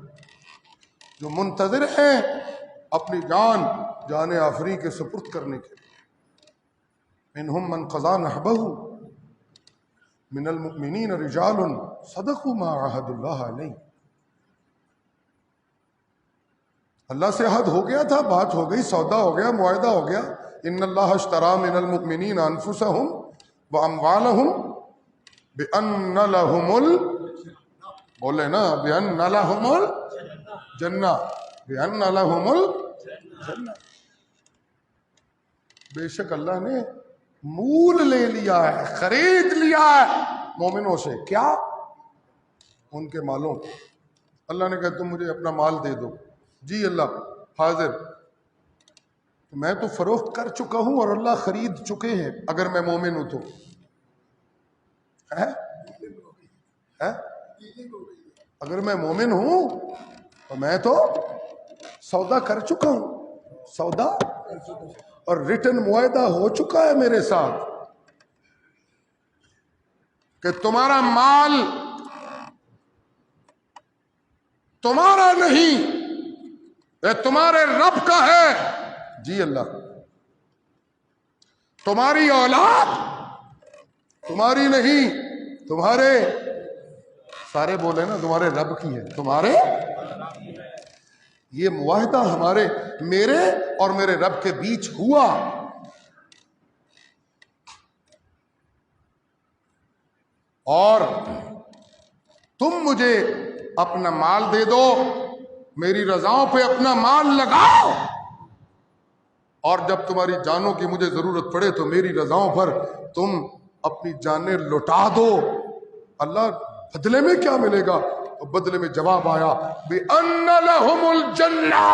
جو منتظر ہیں اپنی جان آفری کے سپرد کرنے کے لیے. منہم من قضا نحبہ من المؤمنین رجال صدقوا ما عاہدوا اللہ علیہ. اللہ سے عہد ہو گیا تھا، بات ہو گئی، سودا ہو گیا، معاہدہ ہو گیا. ان اللہ اشترى من المؤمنین انفسهم واموالهم بان لهم بولے نا بان لهم الجنہ، بان لهم الجنہ. بے شک اللہ نے مول لے لیا ہے، خرید لیا ہے مومنوں سے. کیا؟ ان کے مالوں کو. اللہ نے کہا تم مجھے اپنا مال دے دو. جی اللہ حاضر. میں تو فروخت کر چکا ہوں اور اللہ خرید چکے ہیں. اگر میں مومن ہوں تو اگر میں مومن ہوں تو میں تو سودا کر چکا ہوں، سودا اور ریٹن معاہدہ ہو چکا ہے میرے ساتھ کہ تمہارا مال تمہارا نہیں، یہ تمہارے رب کا ہے. جی اللہ. تمہاری اولاد تمہاری نہیں، تمہارے، سارے بولے نا تمہارے رب کی ہے. تمہارے یہ معاہدہ ہمارے، میرے اور میرے رب کے بیچ ہوا. اور تم مجھے اپنا مال دے دو، میری رضاؤں پہ اپنا مال لگاؤ، اور جب تمہاری جانوں کی مجھے ضرورت پڑے تو میری رضاؤں پر تم اپنی جانیں لوٹا دو. اللہ بدلے میں کیا ملے گا؟ تو بدلے میں جواب آیا بِأَنَّ لَهُمُ الْجَنَّةَ،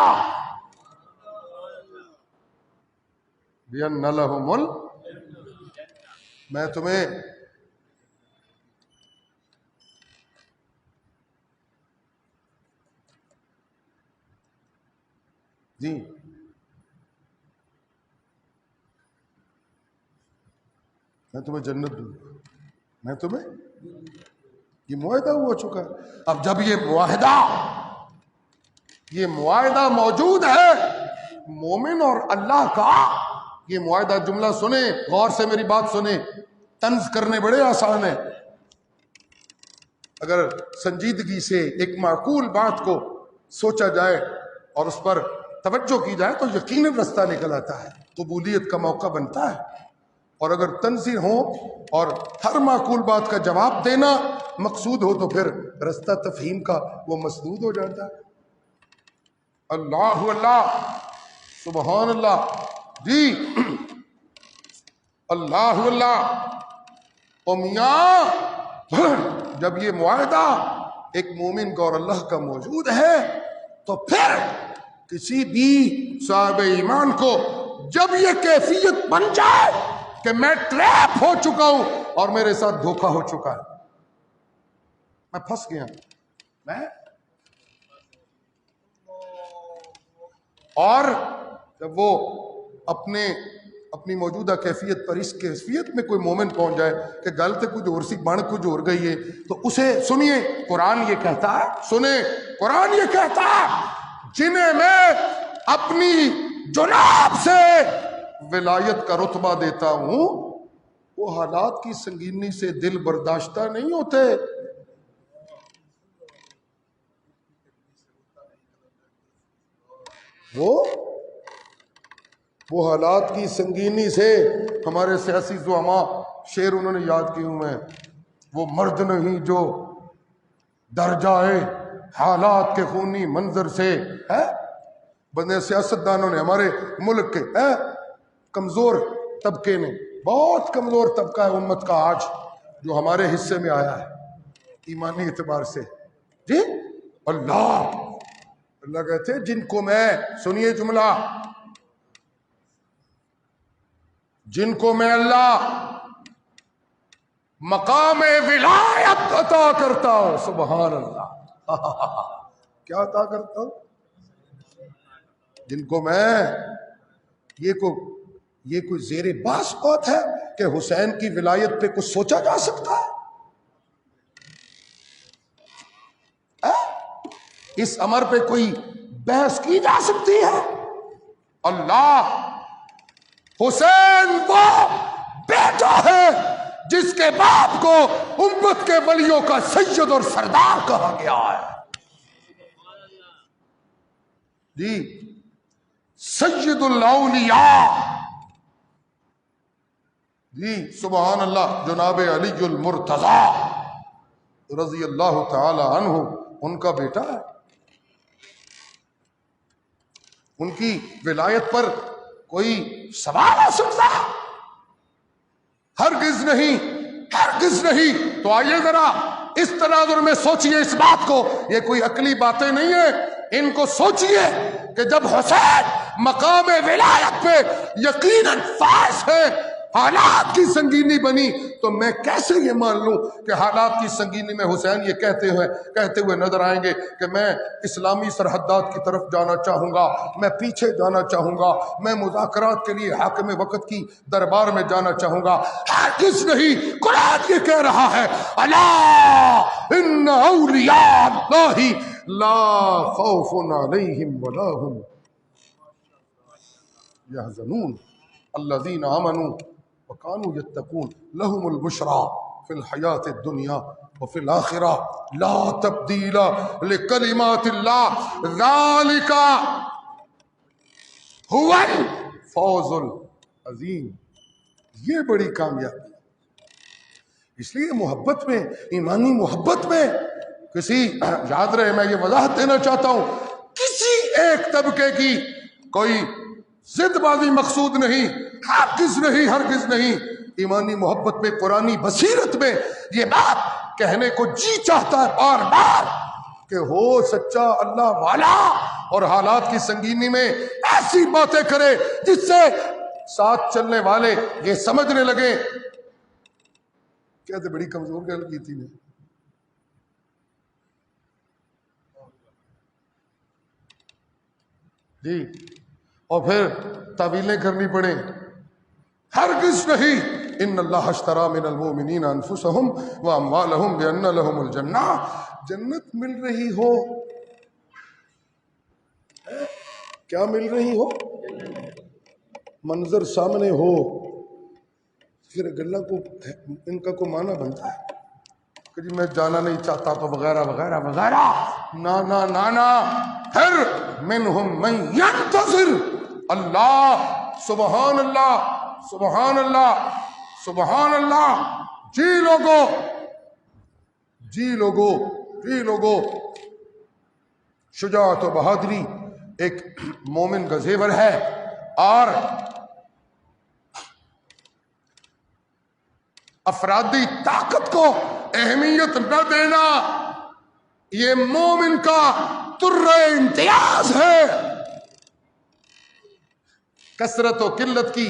بِأَنَّ لَهُمُ میں تمہیں جی میں تمہیں جنت دوں گا، میں تمہیں، یہ معاہدہ ہو چکا ہے. اب جب یہ معاہدہ موجود ہے مومن اور اللہ کا، یہ معاہدہ جملہ سنیں غور سے، میری بات سنیں. طنز کرنے بڑے آسان ہیں، اگر سنجیدگی سے ایک معقول بات کو سوچا جائے اور اس پر توجہ کی جائے تو یقیناً رستہ نکل آتا ہے، قبولیت کا موقع بنتا ہے. اور اگر تنزیہ ہو اور ہر معقول بات کا جواب دینا مقصود ہو تو پھر رستہ تفہیم کا وہ مسدود ہو جاتا ہے. اللہ اللہ سبحان اللہ. جی اللہ اللہ. او میاں، جب یہ معاہدہ ایک مومن کا اور اللہ کا موجود ہے تو پھر کسی بھی صاحب ایمان کو جب یہ کیفیت بن جائے کہ میں ٹریپ ہو چکا ہوں اور میرے ساتھ دھوکہ ہو چکا ہے، میں پھنس گیا، میں، اور جب وہ اپنی موجودہ کیفیت پر اس کیفیت میں کوئی مومن پہنچ جائے کہ گل تو کچھ اور سی بن کچھ اور گئی ہے، تو اسے سنیے قرآن یہ کہتا ہے، سنیں قرآن یہ کہتا ہے جنہیں میں اپنی جناب سے ولایت کا رتبہ دیتا ہوں وہ حالات کی سنگینی سے دل برداشتہ نہیں ہوتے. وہ حالات کی سنگینی سے، ہمارے سیاسی زعماء شعر انہوں نے یاد کی ہوں میں، وہ مرد نہیں جو ڈر جائے حالات کے خونی منظر سے. بندے سیاستدانوں نے، ہمارے ملک کے کمزور طبقے نے، بہت کمزور طبقہ ہے امت کا آج جو ہمارے حصے میں آیا ہے ایمانی اعتبار سے. جی اللہ کہتے ہیں جن کو میں، سنیے جملہ، جن کو میں اللہ مقام ولایت عطا کرتا ہوں، سبحان اللہ، کیا عطا کرتا ہوں؟ جن کو میں، یہ کوئی زیر باس بات ہے کہ حسین کی ولایت پہ کچھ سوچا جا سکتا ہے؟ اس امر پہ کوئی بحث کی جا سکتی ہے؟ اللہ، حسین وہ بیٹا ہے جس کے باپ کو امت کے ولیوں کا سید اور سردار کہا گیا ہے. جی سید الاولیاء، جی سبحان اللہ، جناب علی المرتضی رضی اللہ تعالی عنہ ان کا بیٹا ہے. ان کی ولایت پر کوئی سوال ہو سکتا؟ ہرگز نہیں، ہرگز نہیں. تو آئیے ذرا اس تناظر میں سوچئے اس بات کو. یہ کوئی عقلی باتیں نہیں ہیں، ان کو سوچئے کہ جب حسین مقام ولایت پہ یقیناً فائز ہے، حالات کی سنگینی بنی، تو میں کیسے یہ مان لوں کہ حالات کی سنگینی میں حسین یہ کہتے ہوئے نظر آئیں گے کہ میں اسلامی سرحدات کی طرف جانا چاہوں گا، میں پیچھے جانا چاہوں گا، میں مذاکرات کے لیے حاکم وقت کی دربار میں جانا چاہوں گا. ہرگز نہیں. قرآن یہ کہہ رہا ہے الا ان اولیاء اللہ لا خوف علیہم ولا هم يحزنون الذين آمنوا وكانوا يتقون لهم البشرى في الحياة الدنيا وفي الآخرة لا تبديل لكلمات الله ذلك هو الفوز العظیم. یہ بڑی کامیابی. اس لیے محبت میں، ایمانی محبت میں کسی، یاد رہے میں یہ وضاحت دینا چاہتا ہوں، کسی ایک طبقے کی کوئی ضد بازی مقصود نہیں، ہرگز نہیں، ہرگز نہیں. ایمانی محبت میں، قرآنی بصیرت میں یہ بات کہنے کو جی چاہتا ہے بار بار کہ ہو سچا اللہ والا اور حالات کی سنگینی میں ایسی باتیں کرے جس سے ساتھ چلنے والے یہ سمجھنے لگے کہتے بڑی کمزور گل کی تھی نے. جی اور پھر تعویلیں کرنی پڑیں. ہرگز نہیں. ان اللہ اشترى من المؤمنین انفسهم واموالهم بان لهم الجنہ. جنت مل رہی ہو، کیا مل رہی ہو؟ منظر سامنے ہو، پھر گلہ کو ان کا کو معنی بنتا ہے کہ جی میں جانا نہیں چاہتا تو وغیرہ وغیرہ وغیرہ. نا نا نا نا. پھر منہم من ینتظر. اللہ سبحان اللہ، سبحان اللہ، سبحان اللہ. جی لوگو، جی لوگو، جی لوگو. شجاعت و بہادری ایک مومن کا زیور ہے، اور افرادی طاقت کو اہمیت نہ دینا یہ مومن کا ترہ امتیاز ہے. کثرت و قلت کی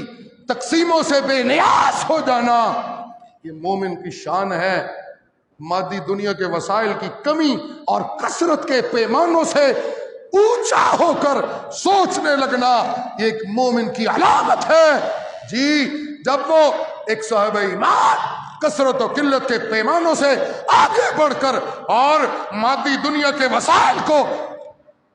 تقسیموں سے بے نیاز ہو جانا یہ مومن کی شان ہے. مادی دنیا کے وسائل کی کمی اور کثرت کے پیمانوں سے اونچا ہو کر سوچنے لگنا یہ ایک مومن کی علامت ہے. جی جب وہ ایک صاحب ایمان کثرت و قلت کے پیمانوں سے آگے بڑھ کر اور مادی دنیا کے وسائل کو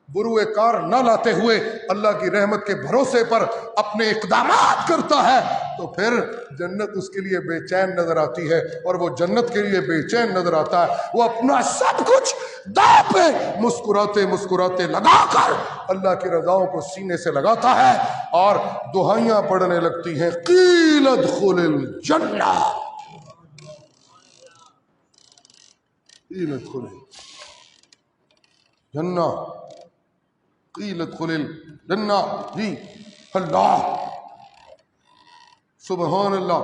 بروئے کار نہ لاتے ہوئے اللہ کی رحمت کے بھروسے پر اپنے اقدامات کرتا ہے تو پھر جنت اس کے لیے بے چین نظر آتی ہے، اور وہ جنت کے لیے بے چین نظر آتا ہے. وہ اپنا سب کچھ داؤ پہ مسکراتے مسکراتے لگا کر اللہ کی رضاؤں کو سینے سے لگاتا ہے اور دعائیاں پڑھنے لگتی ہیں. قیل ادخل الجنہ، قیل ادخل الجنہ، قیل ادخل الجنہ. جی اللہ سبحان اللہ،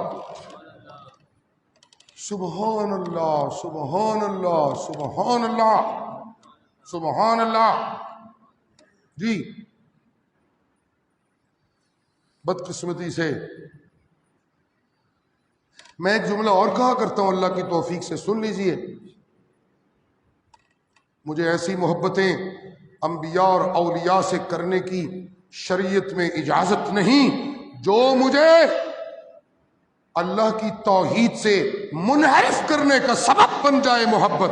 سبحان اللہ، سبحان اللہ، سبحان اللہ، سبحان اللہ. جی بدقسمتی سے میں ایک جملہ اور کہا کرتا ہوں، اللہ کی توفیق سے سن لیجئے. مجھے ایسی محبتیں انبیاء اور اولیاء سے کرنے کی شریعت میں اجازت نہیں جو مجھے اللہ کی توحید سے منحرف کرنے کا سبب بن جائے. محبت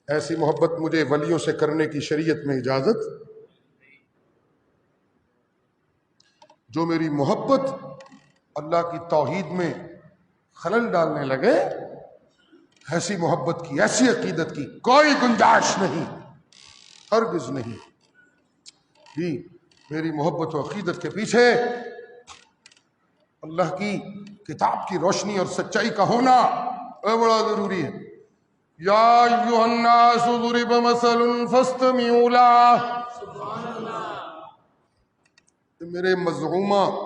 ایسی محبت مجھے ولیوں سے کرنے کی شریعت میں اجازت. جو میری محبت اللہ کی توحید میں خلل ڈالنے لگے، ایسی محبت کی، ایسی عقیدت کی کوئی گنجائش نہیں. ہرگز نہیں جی۔ میری محبت و عقیدت کے پیچھے اللہ کی کتاب کی روشنی اور سچائی کا ہونا بڑا ضروری ہے۔ یا ایھا الناس ضرب مثل فاستمعوا لہ۔ میرے مزعومہ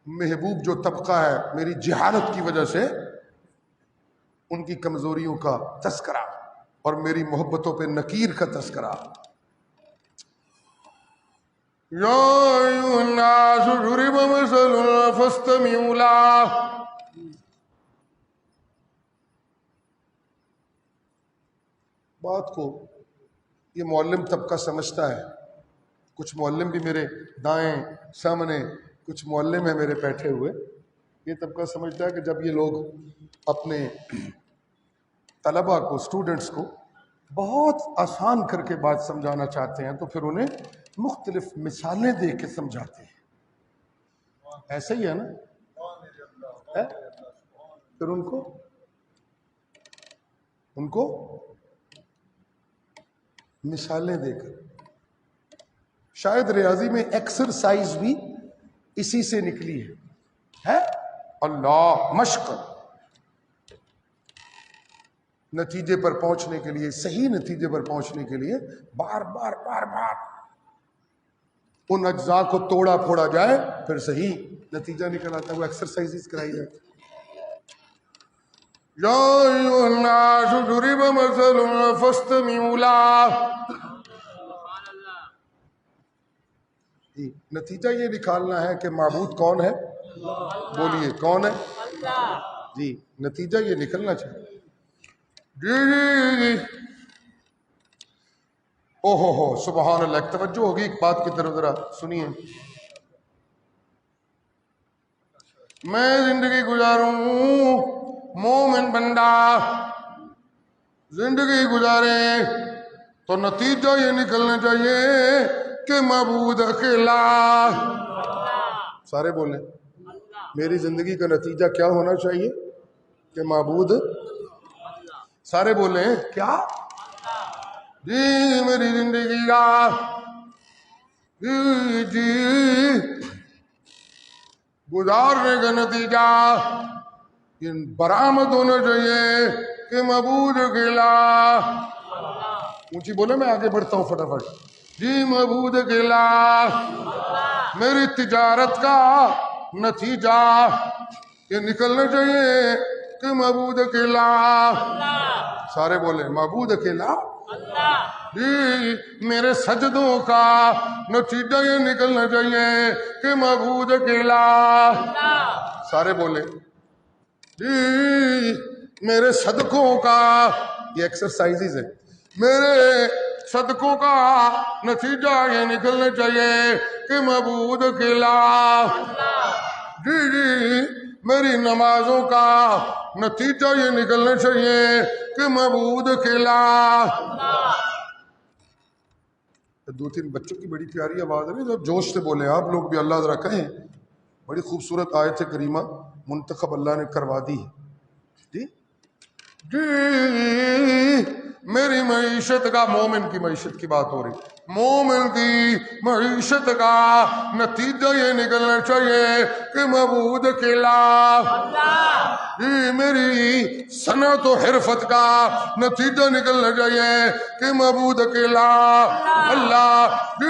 محبوب جو طبقہ ہے، میری جہالت کی وجہ سے ان کی کمزوریوں کا تذکرہ اور میری محبتوں پہ نکیر کا تذکرہ۔ یا ایھا الناس ضرب مثل فاستمعوا لہ۔ بات کو یہ معلم طبقہ سمجھتا ہے، کچھ معلم بھی میرے دائیں سامنے کچھ معلم ہیں میرے بیٹھے ہوئے، یہ طبقہ سمجھتا ہے کہ جب یہ لوگ اپنے طلبہ کو، اسٹوڈنٹس کو بہت آسان کر کے بات سمجھانا چاہتے ہیں تو پھر انہیں مختلف مثالیں دے کے سمجھاتے ہیں۔ ایسا ہی ہے نا؟ پھر ان کو مثالیں دے کر، شاید ریاضی میں ایکسرسائز بھی اسی سے نکلی ہے اللہ مشق، نتیجے پر پہنچنے کے لیے، صحیح نتیجے پر پہنچنے کے لیے بار بار ان اجزاء کو توڑا پھوڑا جائے، پھر صحیح نتیجہ نکل آتا ہے، وہ ایکسرسائز کرائی جاتی۔ یا ایھا الناس ضرب مثل فاستمعوا لہ۔ نتیجہ یہ نکالنا ہے کہ معبود کون ہے، بولیے کون ہے؟ جی، نتیجہ یہ نکلنا چاہیے۔ جی اوہو سبحان اللہ، ایک توجہ ہوگی ایک بات کی طرف، ذرا سنیے۔ میں زندگی گزاروں، مومن بندہ زندگی گزارے تو نتیجہ یہ نکلنا چاہیے کہ معبود اکیلا۔ سارے بولیں، میری زندگی کا نتیجہ کیا ہونا چاہیے؟ کہ معبود، سارے بولیں کیا؟ جی میری زندگی کا جی گزارنے کا نتیجہ یہ برآمد ہونا چاہیے کہ معبود اکیلا۔ اونچی بولے، میں آگے بڑھتا ہوں فٹافٹ۔ جی معبود اکیلا، میری تجارت کا نتیجہ یہ نکلنا چاہیے کہ معبود اکیلا۔ سارے بولے معبود اکیلا۔ جی میرے سجدوں کا نتیجہ یہ نکلنا چاہیے کہ معبود اکیلا۔ سارے بولے جی میرے صدقوں کا، یہ ایکسرسائزز ہے، میرے صدقوں کا نتیجہ یہ نکلنا چاہیے کہ معبود اکیلا۔ جی میری نمازوں کا نتیجہ یہ نکلنا چاہیے کہ معبود اکیلا۔ دو تین بچوں کی بڑی پیاری آواز ہے، جب جوش سے بولیں آپ لوگ بھی، اللہ ذرا کہیں۔ بڑی خوبصورت آیت کریمہ منتخب اللہ نے کروا دی ہے۔ جی میری معیشت کا، مومن کی معیشت کی بات ہو رہی، مومن کی معیشت کا نتیجہ یہ نکلنا چاہیے کہ معبود اکیلا۔ جی میری صنعت و حرفت کا نتیجہ نکلنا چاہیے کہ معبود اکیلا اللہ۔ جی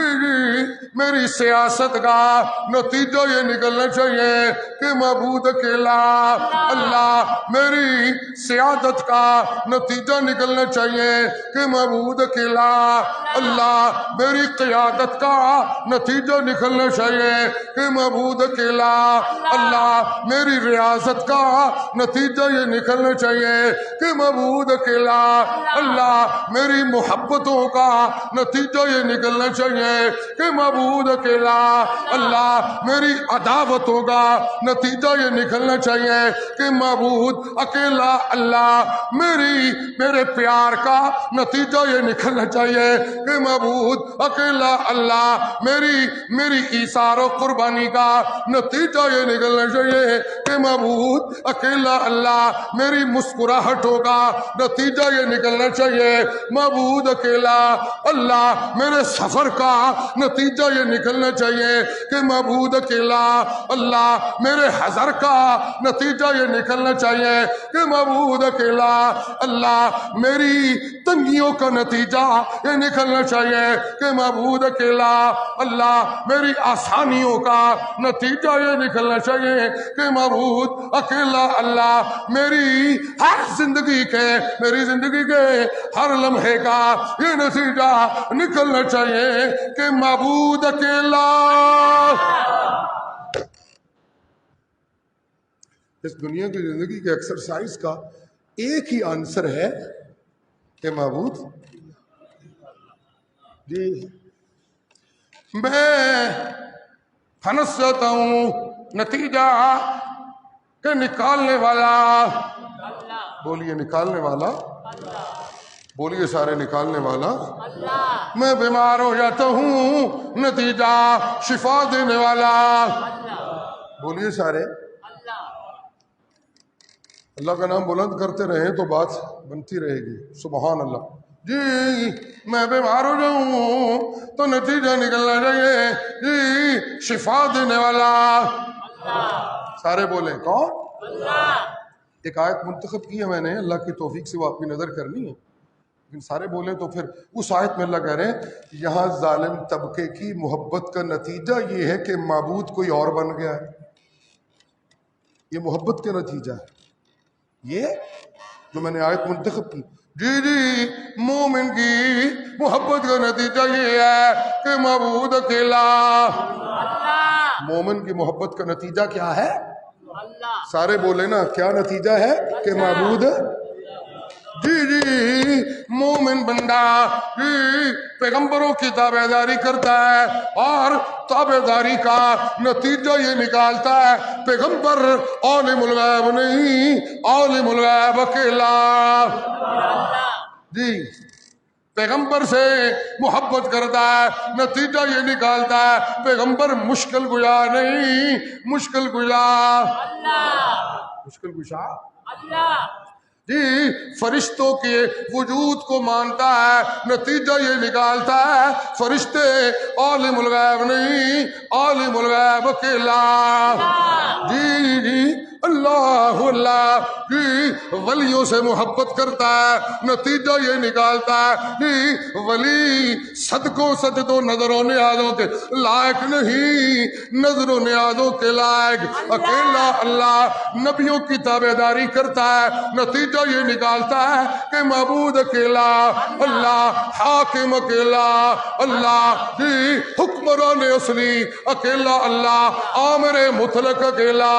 میری سیاست کا نتیجہ یہ نکلنا چاہیے کہ معبود اکیلا اللہ۔ میری سیادت کا نتیجہ نکلنا چاہیے کہ معبود اکیلا اللہ۔ میری قیادت کا نتیجہ نکلنا چاہیے کہ معبود اکیلا اللہ۔ میری ریاست کا نتیجہ یہ نکلنا چاہیے کہ معبود اکیلا اللہ۔ میری محبتوں کا نتیجہ یہ نکلنا چاہیے کہ معبود اکیلا اللہ۔ میری عداوتوں کا نتیجہ یہ نکلنا چاہیے کہ معبود اکیلا اللہ۔ میرے پیار کا نتیجہ یہ نکلنا چاہیے کہ معبود اکیلا اللہ، میری ایثار و قربانی کا نتیجہ یہ نکلنا چاہیے کہ معبود اکیلا اللہ، میری مسکراہٹوں کا نتیجہ یہ نکلنا چاہیے معبود اکیلا اللہ، میرے سفر کا نتیجہ یہ نکلنا چاہیے کہ معبود اکیلا اللہ، میرے حضر کا نتیجہ یہ نکلنا چاہیے کہ معبود اکیلا اللہ، میری تنگیوں کا نتیجہ یہ نکلنا چاہیے کہ معبود اکیلا اللہ، میری آسانیوں کا نتیجہ یہ نکلنا چاہیے کہ معبود اکیلا اللہ، میری زندگی کے ہر لمحے کا یہ نتیجہ نکلنا چاہیے کہ معبود اکیلا۔ اس دنیا کی زندگی کے ایکسرسائز کا ایک ہی آنسر ہے کہ معبود جی میں پھنستا ہوں، نتیجہ کہ نکالنے والا، بولیے نکالنے والا، بولیے سارے نکالنے والا، میں بیمار ہو جاتا ہوں، نتیجہ شفا دینے والا، بولیے سارے اللہ کا نام بلند کرتے رہیں تو بات بنتی رہے گی، سبحان اللہ۔ جی میں بیمار ہو جاؤں تو نتیجہ نکلنا چاہیے جی شفا دینے والا، سارے بولیں کون؟ ایک آیت منتخب کی ہے میں نے، اللہ کی توفیق سے وہ آپ کی نظر کرنی ہے، لیکن سارے بولیں تو پھر اس آیت میں اللہ کہہ رہے ہیں یہاں ظالم طبقے کی محبت کا نتیجہ یہ ہے کہ معبود کوئی اور بن گیا ہے، یہ محبت کا نتیجہ ہے، یہ جو میں نے آیت منتخب کی۔ جی مومن کی محبت کا نتیجہ یہ ہے کہ معبود اکیلا، مومن کی محبت کا نتیجہ کیا ہے؟ سارے بولے نا کیا نتیجہ ہے کہ معبود جی مومن بندہ جی پیغمبروں کی تابع داری کرتا ہے اور تابع داری کا نتیجہ یہ نکالتا ہے پیغمبر عالم الغیب نہیں، عالم الغیب اکیلا جی پیغمبر سے محبت کرتا ہے، نتیجہ یہ نکالتا ہے پیغمبر مشکل گزا نہیں، مشکل گزا جی فرشتوں کے وجود کو مانتا ہے، نتیجہ یہ نکالتا ہے فرشتے عالم الغیب نہیں، عالم الغیب اکیلا جی اللہ جی ولیوں سے محبت کرتا ہے، نتیجہ یہ نکالتا ہے جی ولی صدقوں سجدوں نظر و نیازوں کے لائق نہیں، نظر و نیازوں کے لائق اکیلا اللہ، نبیوں کی تابع داری کرتا ہے، نتیجہ یہ نکالتا ہے کہ معبود اکیلا اللہ، حاکم اکیلا اللہ جی حکمران اصلی اکیلا اللہ، آمر مطلق اکیلا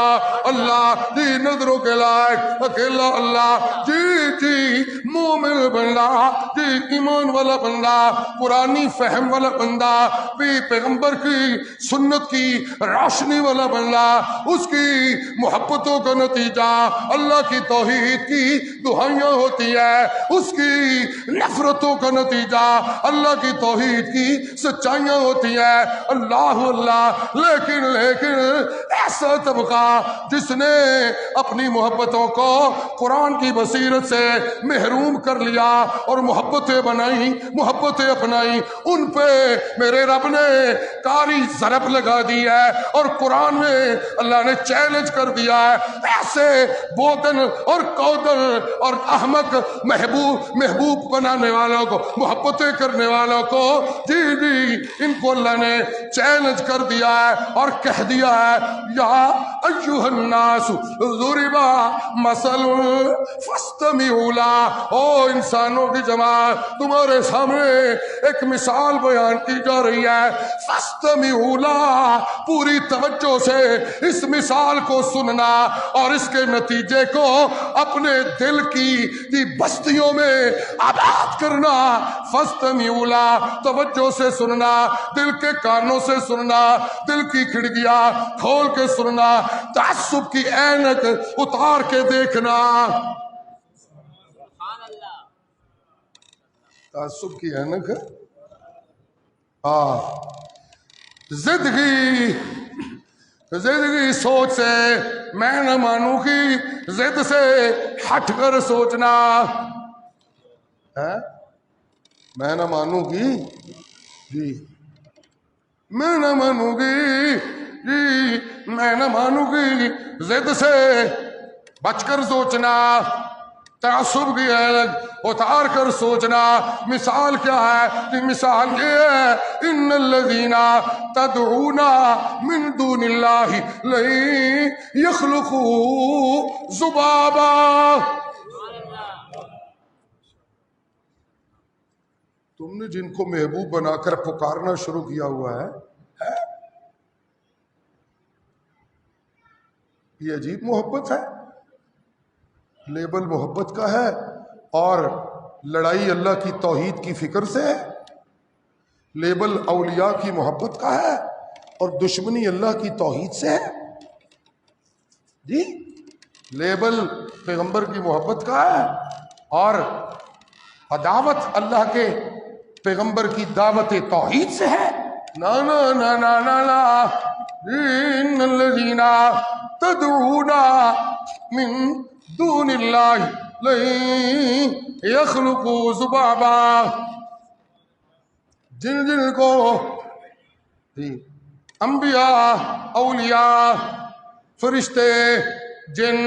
اللہ جی نظروں کے لائق اکیلا اللہ جی مومن بندہ جی ایمان والا بندہ، قرآنی فہم والا بندہ بھی پیغمبر کی سنت کی روشنی والا بندہ، اس کی محبتوں کا نتیجہ اللہ کی توحید کی دہائیاں ہوتی ہے، اس کی نفرتوں کا نتیجہ اللہ کی توحید کی سچائیاں ہوتی ہے، اللہ لیکن ایسا طبقہ جس نے اپنی محبتوں کو قرآن کی بصیرت سے محروم کر لیا اور محبتیں بنائی، محبتیں اپنائی، ان پہ میرے رب نے کاری ضرب لگا دی ہے اور قرآن میں اللہ نے چیلنج کر دیا ہے ایسے بودن اور کودن اور احمق محبوب بنانے والوں کو، محبتیں کرنے والوں کو جی ان کو اللہ نے چیلنج کر دیا ہے اور کہہ دیا ہے یا ایھا الناس ضرب مثل فاستمعوا لہ، او انسانوں کی جماعت تمہارے سامنے ایک مثال بیان کی جا رہی ہے، فاستمعوا لہ، پوری توجہ سے اس مثال کو سننا اور اس کے نتیجے کو اپنے دل کی بستیوں میں آباد کرنا، فاستمعوا لہ، توجہ سے سننا، دل کے کانوں سے سننا، دل کی کھڑکیاں کھول کے سننا، تعصب کی عینک اتار کے دیکھنا۔ تعصب کی اینک ہے. ہاں ضد کی سوچ سے میں نہ مانوں کی ضد سے ہٹ کر سوچنا ہے. میں نہ مانوں گی جی، میں نہ مانوں گی جی، میں نہ مانوں گی ضد سے بچ کر سوچنا. تعصب کی اینک اتار کر سوچنا. مثال کیا ہے؟ مثال یہ ہے ان الذین تدعون من دون اللہ لن یخلقوا ذبابا. تم نے جن کو محبوب بنا کر پکارنا شروع کیا ہوا ہے یہ عجیب محبت ہے. لیبل محبت کا ہے اور لڑائی اللہ کی توحید کی فکر سے ہے. لیبل اولیاء کی محبت کا ہے اور دشمنی اللہ کی توحید سے ہے. جی لیبل پیغمبر کی محبت کا ہے اور عداوت اللہ کے پیغمبر کی دعوت توحید سے ہے. نا نا نا نا نا نا ان الذین تدعون من دون اللہ لن یخلقوا ذبابا. جن کو انبیاء، اولیاء، فرشتے، جن،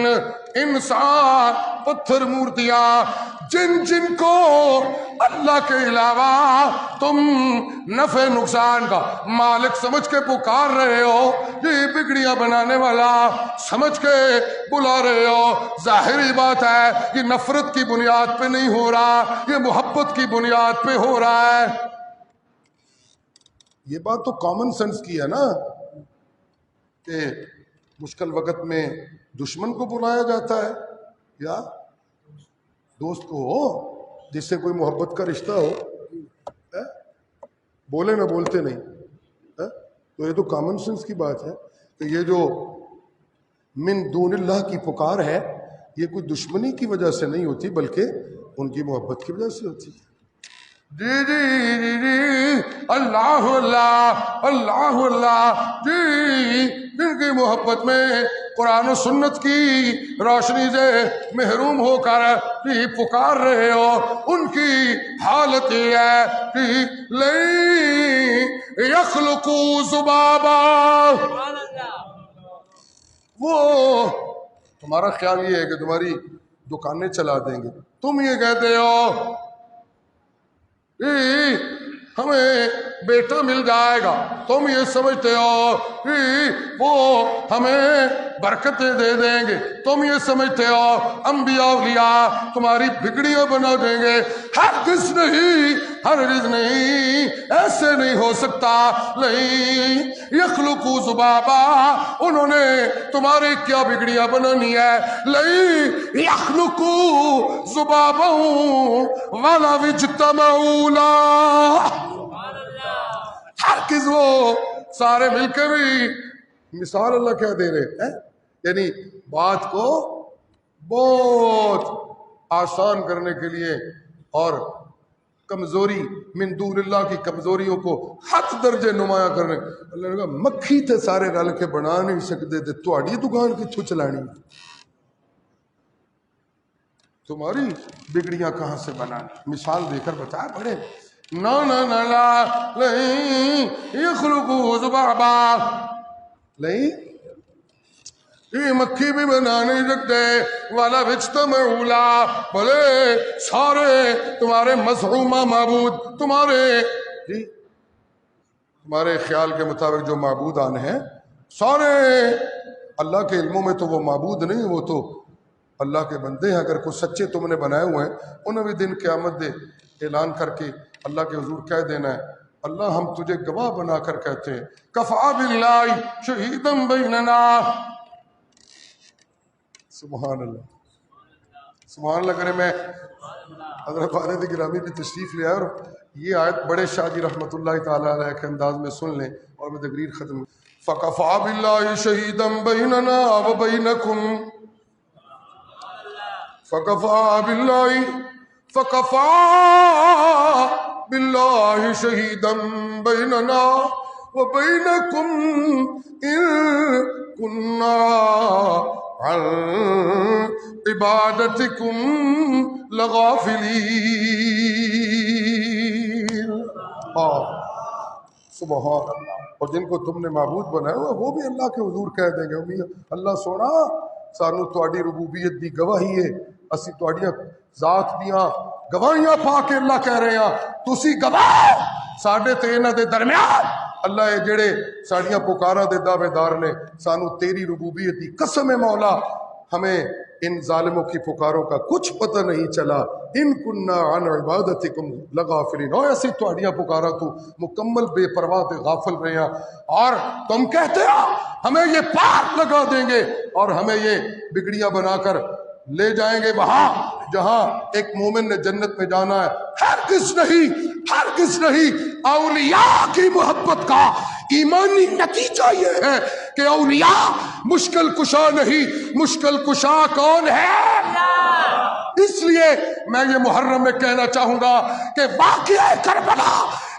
انسان، پتھر، مورتیاں، جن کو اللہ کے علاوہ تم نفع نقصان کا مالک سمجھ کے پکار رہے ہو، یہ بگڑیاں بنانے والا سمجھ کے بلا رہے ہو، ظاہری بات ہے یہ نفرت کی بنیاد پہ نہیں ہو رہا، یہ محبت کی بنیاد پہ ہو رہا ہے. یہ بات تو کامن سینس کی ہے نا کہ مشکل وقت میں دشمن کو بلایا جاتا ہے یا دوست کو ہو جس سے کوئی محبت کا رشتہ ہو. بولے نہ بولتے نہیں. تو یہ تو کامن سینس کی بات ہے کہ یہ جو من دون اللہ کی پکار ہے یہ کوئی دشمنی کی وجہ سے نہیں ہوتی بلکہ ان کی محبت کی وجہ سے ہوتی ہے. جی جی جی جی اللہ اللہ اللہ اللہ جی جن کی محبت میں قرآن و سنت کی روشنی سے محروم ہو کر جی پکار رہے ہو، ان کی حالت یہ ہے کہ لن یخلقوا ذبابا. وہ تمہارا خیال یہ ہے کہ تمہاری دکانیں چلا دیں گے. تم یہ کہتے ہو ہمیں بیٹا مل جائے گا، تم یہ سمجھتے ہو وہ ہمیں برکتیں دے دیں گے، تم یہ سمجھتے ہو انبیاء اولیاء تمہاری بگڑیاں بنا دیں گے. ہرگز نہیں، ہرگز نہیں، ایسے نہیں ہو سکتا. نہیں یخلقوا ذبابا، انہوں نے تمہاری کیا بگڑیاں بنانی ہے. نہیں یخلقوا ذبابا ولو اجتمعوا له، ہرگز وہ سارے مل کے بھی. مثال اللہ کیا دے رہے ہیں، یعنی بات کو بہت آسان کرنے کے لیے اور کمزوری من دون اللہ کی کمزوریوں کو حد درجے نمایاں کرنے. اللہ نے کہا مکھی تے سارے رل کے بنا نہیں سکتے تے تہاڈی دکان کتھوں چلانی، تمہاری بگڑیاں کہاں سے بنانی. مثال دے کر بتایا بڑے. نا نا نا لا لن یخلقوا ذبابا. نہیں یہ مکھی بھی بنا نہیں سکتے. والا اجتمعوا له، بھلے سارے تمہارے مزعومہ معبود، تمہارے خیال کے مطابق جو معبودان ہیں سارے اللہ کے علموں میں تو وہ معبود نہیں، وہ تو اللہ کے بندے ہیں. اگر کوئی سچے تم نے بنائے ہوئے ہیں انہیں بھی دن قیامت دے اعلان کر کے اللہ کے حضور کہہ دینا ہے اللہ ہم تجھے گواہ بنا کر کہتے ہیں کفا باللہ شہیدا بیننا. سبحان اللہ سبحان اللہ کرے. میں حضرت والد گرامی بھی تشریف لے آئے اور یہ آیت بڑے شاہ جی رحمۃ اللہ تعالیٰ علیہ کے انداز میں سن لیں اور میں تقریر ختم. فکفا باللہ شہیدا بیننا وبینکم، فکفا باللہ فکفا باللہ شہیدا بیننا وبینکم ان کننا عن عبادتکم لغافلین۔ سبحان اللہ۔ اور جن کو تم نے معبود بنایا ہوا وہ بھی اللہ کے حضور کہہ دیں گے اللہ سونا سانو تہاڈی ربوبیت دی گواہی ہے، اسی تہاڈیاں ذات دیاں گواہیاں پا کے اللہ کہہ رہے ہیں تسی گواہ ساڈے تے انہاں دے درمیان۔ اللہ اے جڑے ساڈیاں پکاراں دے دعوے دار نے، سانو تیری ربوبیت دی قسم ہے مولا، ہمیں ان ظالموں کی پکاروں کا کچھ پتہ نہیں چلا۔ ان کننا عن عبادتکم لغافلین، اور ایسی تہاڈیاں پکارا تو مکمل بے پرواہ تے غافل رہے ہیں، اور تم کہتے ہو ہمیں یہ پار لگا دیں گے اور ہمیں یہ بگڑیاں بنا کر لے جائیں گے وہاں جہاں ایک مومن نے جنت میں جانا ہے۔ ہرگز نہیں، ہرگز نہیں۔ اولیاء کی محبت کا ایمانی نتیجہ یہ ہے کہ اولیاء مشکل کشا نہیں، مشکل کشا کون ہے؟ اس لیے میں یہ محرم میں کہنا چاہوں گا کہ واقعہ کربلا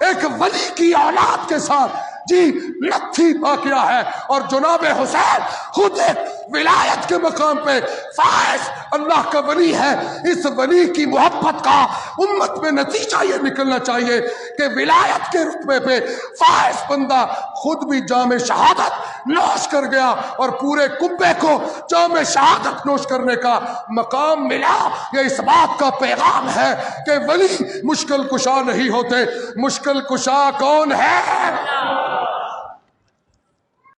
ایک ولی کی اولاد کے ساتھ جی لطفی واقعہ ہے، اور جناب حسین خود ایک ولایت کے مقام پہ فائز اللہ کا ولی ہے۔ اس ولی کی محبت کا امت میں نتیجہ یہ نکلنا چاہیے کہ ولایت کے رتبے پہ فائز بندہ خود بھی جام شہادت نوش کر گیا اور پورے کنبے کو جام شہادت نوش کرنے کا مقام ملا۔ یہ اس بات کا پیغام ہے کہ ولی مشکل کشا نہیں ہوتے، مشکل کشا کون ہے؟